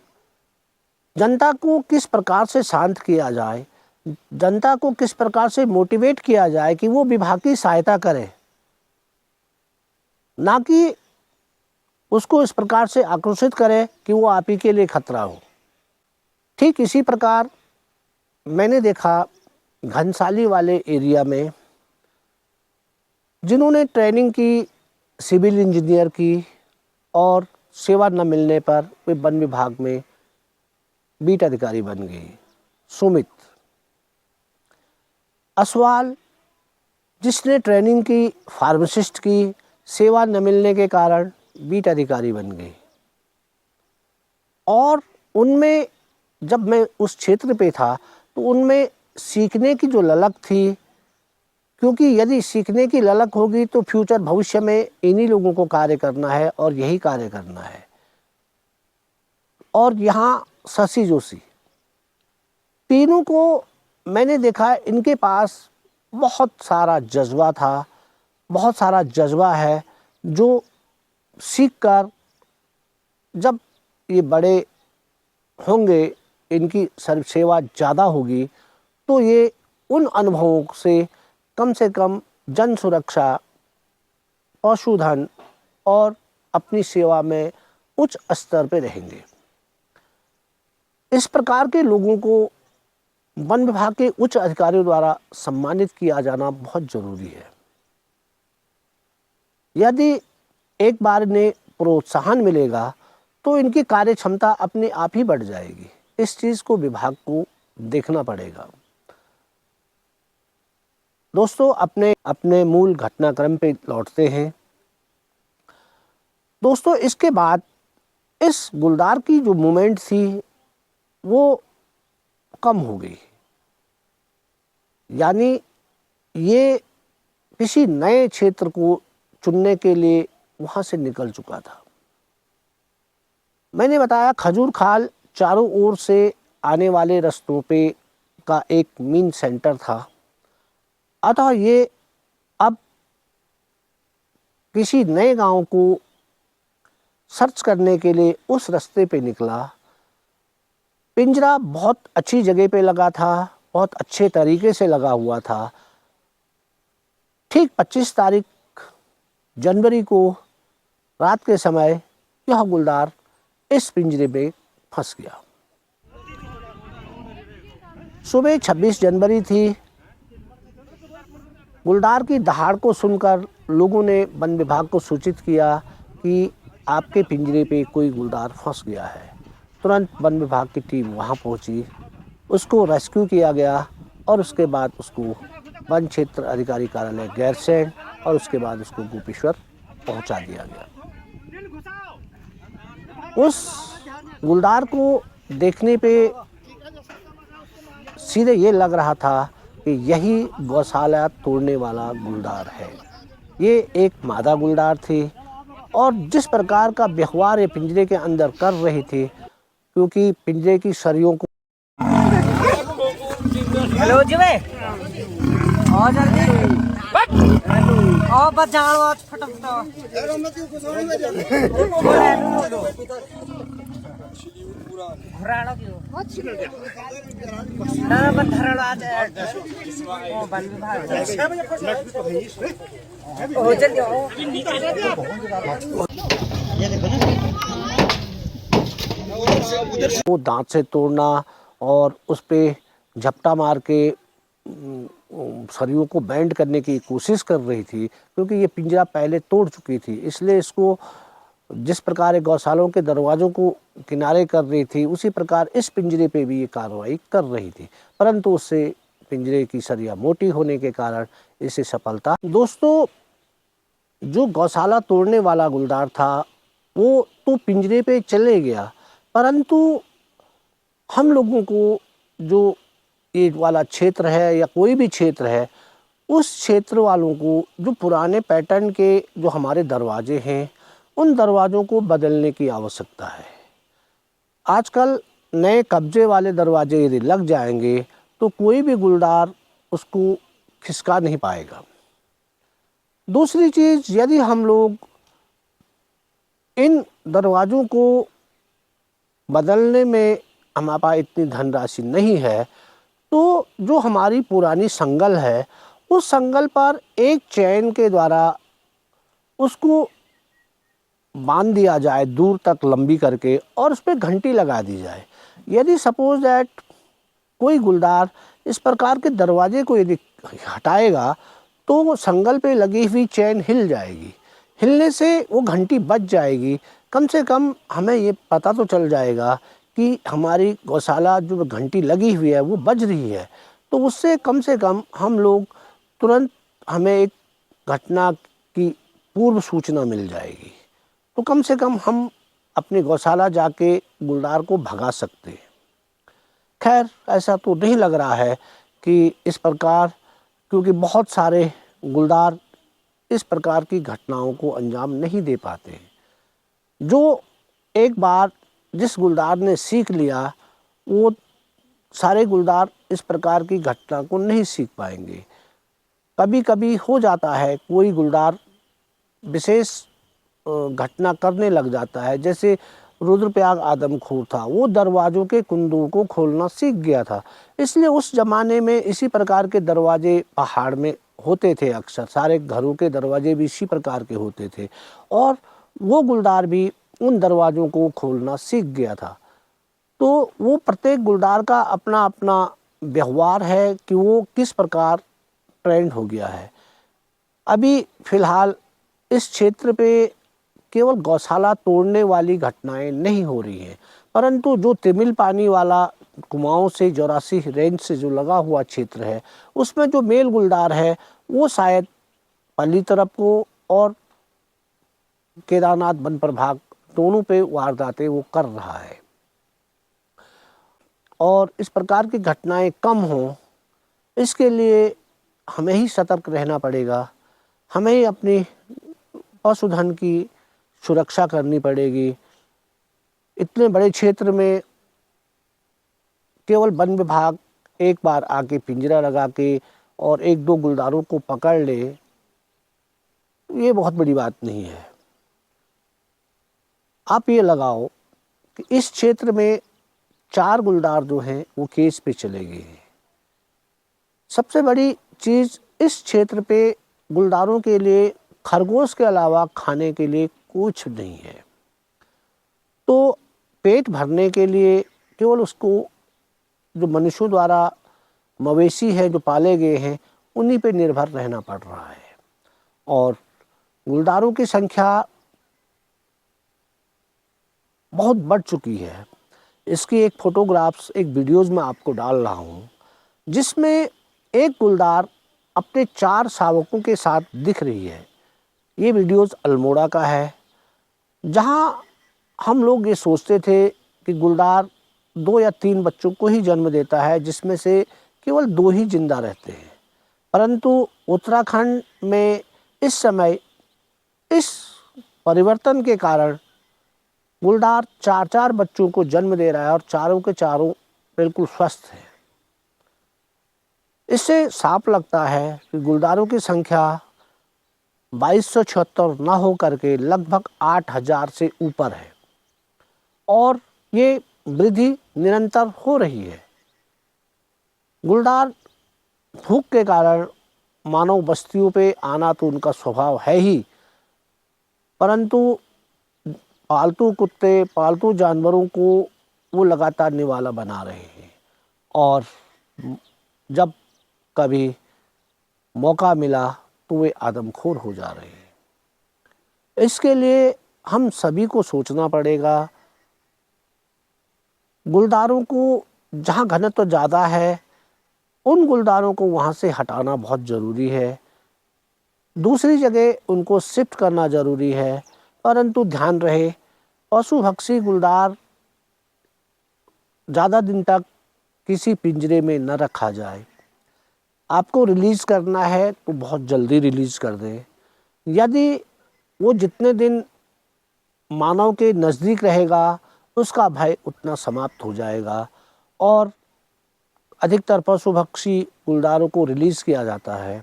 जनता को किस प्रकार से शांत किया जाए, जनता को किस प्रकार से मोटिवेट किया जाए कि वो विभाग की सहायता करे, ना कि उसको इस प्रकार से आकर्षित करें कि वो आप ही के लिए खतरा हो। ठीक इसी प्रकार मैंने देखा घनसाली वाले एरिया में जिन्होंने ट्रेनिंग की सिविल इंजीनियर की और सेवा न मिलने पर वे वन विभाग में बीट अधिकारी बन गई। सुमित असवाल जिसने ट्रेनिंग की फार्मासिस्ट की, सेवा न मिलने के कारण बीट अधिकारी बन गई। और उनमें जब मैं उस क्षेत्र पे था तो उनमें सीखने की जो ललक थी, क्योंकि यदि सीखने की ललक होगी तो फ्यूचर भविष्य में इन्हीं लोगों को कार्य करना है और यही कार्य करना है। और यहाँ शशि जोशी, तीनों को मैंने देखा इनके पास बहुत सारा जज्बा था, बहुत सारा जज्बा है, जो सीखकर जब ये बड़े होंगे, इनकी सर्व सेवा ज़्यादा होगी तो ये उन अनुभवों से कम जन सुरक्षा, पशुधन और अपनी सेवा में उच्च स्तर पर रहेंगे। इस प्रकार के लोगों को वन विभाग के उच्च अधिकारियों द्वारा सम्मानित किया जाना बहुत जरूरी है। यदि एक बार इन्हें प्रोत्साहन मिलेगा तो इनकी कार्य क्षमता अपने आप ही बढ़ जाएगी। इस चीज़ को विभाग को देखना पड़ेगा। दोस्तों, अपने अपने मूल घटनाक्रम पे लौटते हैं। दोस्तों, इसके बाद इस गुलदार की जो मूवमेंट थी वो कम हो गई, यानी ये किसी नए क्षेत्र को चुनने के लिए वहाँ से निकल चुका था। मैंने बताया खजूर खाल चारों ओर से आने वाले रास्तों पे का एक मेन सेंटर था, अतः ये अब किसी नए गांव को सर्च करने के लिए उस रास्ते पे निकला। पिंजरा बहुत अच्छी जगह पे लगा था, बहुत अच्छे तरीके से लगा हुआ था। ठीक 25 तारीख जनवरी को रात के समय यह गुलदार इस पिंजरे में फंस गया। सुबह 26 जनवरी थी। गुलदार की दहाड़ को सुनकर लोगों ने वन विभाग को सूचित किया कि आपके पिंजरे पे कोई गुलदार फंस गया है। तुरंत वन विभाग की टीम वहाँ पहुँची, उसको रेस्क्यू किया गया और उसके बाद उसको वन क्षेत्र अधिकारी कार्यालय गैरसैंण और उसके बाद उसको गोपेश्वर पहुँचा दिया गया। उस गुलदार को देखने पे सीधे ये लग रहा था कि यही गौशाला तोड़ने वाला गुलदार है। ये एक मादा गुलदार थी और जिस प्रकार का व्यवहार ये पिंजरे के अंदर कर रही थी, क्योंकि पिंजरे की सरियों को हेलो जी भाई और जल्दी और बस जाओ आज फटाफट घुराड़ो क्यों ना बस धराड़ो आज ओ वन विभाग ओ जल्दी आओ। ये देखो ना वो दांत से तोड़ना और उस पे झपटा मार के सरियों को बैंड करने की कोशिश कर रही थी, क्योंकि ये पिंजरा पहले तोड़ चुकी थी। इसलिए इसको जिस प्रकार गौशालों के दरवाज़ों को किनारे कर रही थी, उसी प्रकार इस पिंजरे पे भी ये कार्रवाई कर रही थी, परंतु उससे पिंजरे की सरिया मोटी होने के कारण इसे सफलता। दोस्तों, जो गौशाला तोड़ने वाला गुलदार था वो तो पिंजरे पे चले गया, परंतु हम लोगों को जो ये वाला क्षेत्र है या कोई भी क्षेत्र है, उस क्षेत्र वालों को जो पुराने पैटर्न के जो हमारे दरवाजे हैं, उन दरवाज़ों को बदलने की आवश्यकता है। आजकल नए कब्जे वाले दरवाजे यदि लग जाएंगे तो कोई भी गुलदार उसको खिसका नहीं पाएगा। दूसरी चीज़, यदि हम लोग इन दरवाज़ों को बदलने में हमारे पास इतनी धनराशि नहीं है, तो जो हमारी पुरानी संगल है, उस संगल पर एक चैन के द्वारा उसको बांध दिया जाए दूर तक लंबी करके और उस पर घंटी लगा दी जाए। यदि सपोज दैट कोई गुलदार इस प्रकार के दरवाजे को यदि हटाएगा तो वो संगल पे लगी हुई चेन हिल जाएगी, हिलने से वो घंटी बज जाएगी। कम से कम हमें ये पता तो चल जाएगा कि हमारी गौशाला जो घंटी लगी हुई है वो बज रही है, तो उससे कम से कम हम लोग तुरंत हमें एक घटना की पूर्व सूचना मिल जाएगी। तो कम से कम हम अपनी गौशाला जाके गुलदार को भगा सकते हैं। खैर ऐसा तो नहीं लग रहा है कि इस प्रकार, क्योंकि बहुत सारे गुलदार इस प्रकार की घटनाओं को अंजाम नहीं दे पाते हैं। जो एक बार जिस गुलदार ने सीख लिया वो सारे गुलदार इस प्रकार की घटना को नहीं सीख पाएंगे। कभी कभी हो जाता है कोई गुलदार विशेष घटना करने लग जाता है, जैसे रुद्रप्रयाग आदमखोर था, वो दरवाज़ों के कुंडों को खोलना सीख गया था। इसलिए उस ज़माने में इसी प्रकार के दरवाजे पहाड़ में होते थे, अक्सर सारे घरों के दरवाजे भी इसी प्रकार के होते थे और वो गुलदार भी उन दरवाज़ों को खोलना सीख गया था। तो वो प्रत्येक गुलदार का अपना अपना व्यवहार है कि वो किस प्रकार ट्रेंड हो गया है। अभी फ़िलहाल इस क्षेत्र पे केवल गौशाला तोड़ने वाली घटनाएं नहीं हो रही हैं, परंतु जो तिमिल पानी वाला कुमाऊं से जौरासी रेंज से जो लगा हुआ क्षेत्र है उसमें जो मेल गुलदार है वो शायद पल्ली तरफ को और केदारनाथ वन प्रभाग दोनों पे वारदातें वो कर रहा है। और इस प्रकार की घटनाएं कम हों इसके लिए हमें ही सतर्क रहना पड़ेगा, हमें ही अपनी पशुधन की सुरक्षा करनी पड़ेगी। इतने बड़े क्षेत्र में केवल वन विभाग एक बार आके पिंजरा लगा के और एक दो गुलदारों को पकड़ ले, ये बहुत बड़ी बात नहीं है। आप ये लगाओ कि इस क्षेत्र में 4 गुलदार जो हैं वो केस पे चले गए हैं। सबसे बड़ी चीज़ इस क्षेत्र पे गुलदारों के लिए खरगोश के अलावा खाने के लिए कुछ नहीं है। तो पेट भरने के लिए केवल उसको जो मनुष्यों द्वारा मवेशी है जो पाले गए हैं उन्हीं पे निर्भर रहना पड़ रहा है। और गुलदारों की संख्या बहुत बढ़ चुकी है। इसकी एक फ़ोटोग्राफ्स एक वीडियोज़ में आपको डाल रहा हूँ जिसमें एक गुलदार अपने 4 शावकों के साथ दिख रही है। ये वीडियोज़ अल्मोड़ा का है, जहाँ हम लोग ये सोचते थे कि गुलदार 2 या 3 बच्चों को ही जन्म देता है जिसमें से केवल 2 ही जिंदा रहते हैं, परंतु उत्तराखंड में इस समय इस परिवर्तन के कारण गुलदार 4-4 बच्चों को जन्म दे रहा है और चारों के चारों बिल्कुल स्वस्थ हैं। इससे साफ लगता है कि गुलदारों की संख्या 2276 न हो करके लगभग 8000 से ऊपर है और ये वृद्धि निरंतर हो रही है। गुलदार भूख के कारण मानव बस्तियों पे आना तो उनका स्वभाव है ही, परंतु पालतू कुत्ते पालतू जानवरों को वो लगातार निवाला बना रहे हैं और जब कभी मौका मिला तो वे आदमखोर हो जा रहे हैं। इसके लिए हम सभी को सोचना पड़ेगा। गुलदारों को जहाँ घनत्व ज़्यादा है उन गुलदारों को वहाँ से हटाना बहुत ज़रूरी है, दूसरी जगह उनको शिफ्ट करना ज़रूरी है, परंतु ध्यान रहे पशु भक्षी गुलदार ज़्यादा दिन तक किसी पिंजरे में न रखा जाए। आपको रिलीज़ करना है तो बहुत जल्दी रिलीज़ कर दें। यदि वो जितने दिन मानव के नज़दीक रहेगा उसका भय उतना समाप्त हो जाएगा और अधिकतर पशु भक्षी गुलदारों को रिलीज़ किया जाता है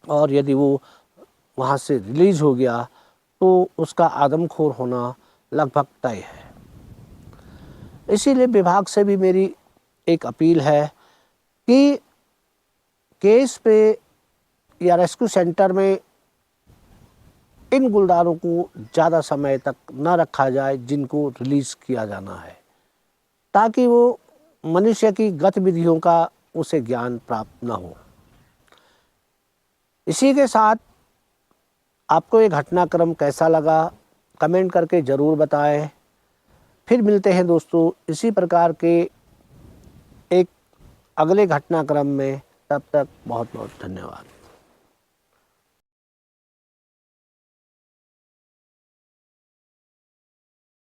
और यदि वो वहाँ से रिलीज़ हो गया तो उसका आदमखोर होना लगभग तय है। इसीलिए विभाग से भी मेरी एक अपील है कि केस पे या रेस्क्यू सेंटर में इन गुलदारों को ज़्यादा समय तक न रखा जाए जिनको रिलीज़ किया जाना है, ताकि वो मनुष्य की गतिविधियों का उसे ज्ञान प्राप्त न हो। इसी के साथ आपको ये घटनाक्रम कैसा लगा कमेंट करके ज़रूर बताएं। फिर मिलते हैं दोस्तों इसी प्रकार के एक अगले घटनाक्रम में। तब तक बहुत बहुत धन्यवाद।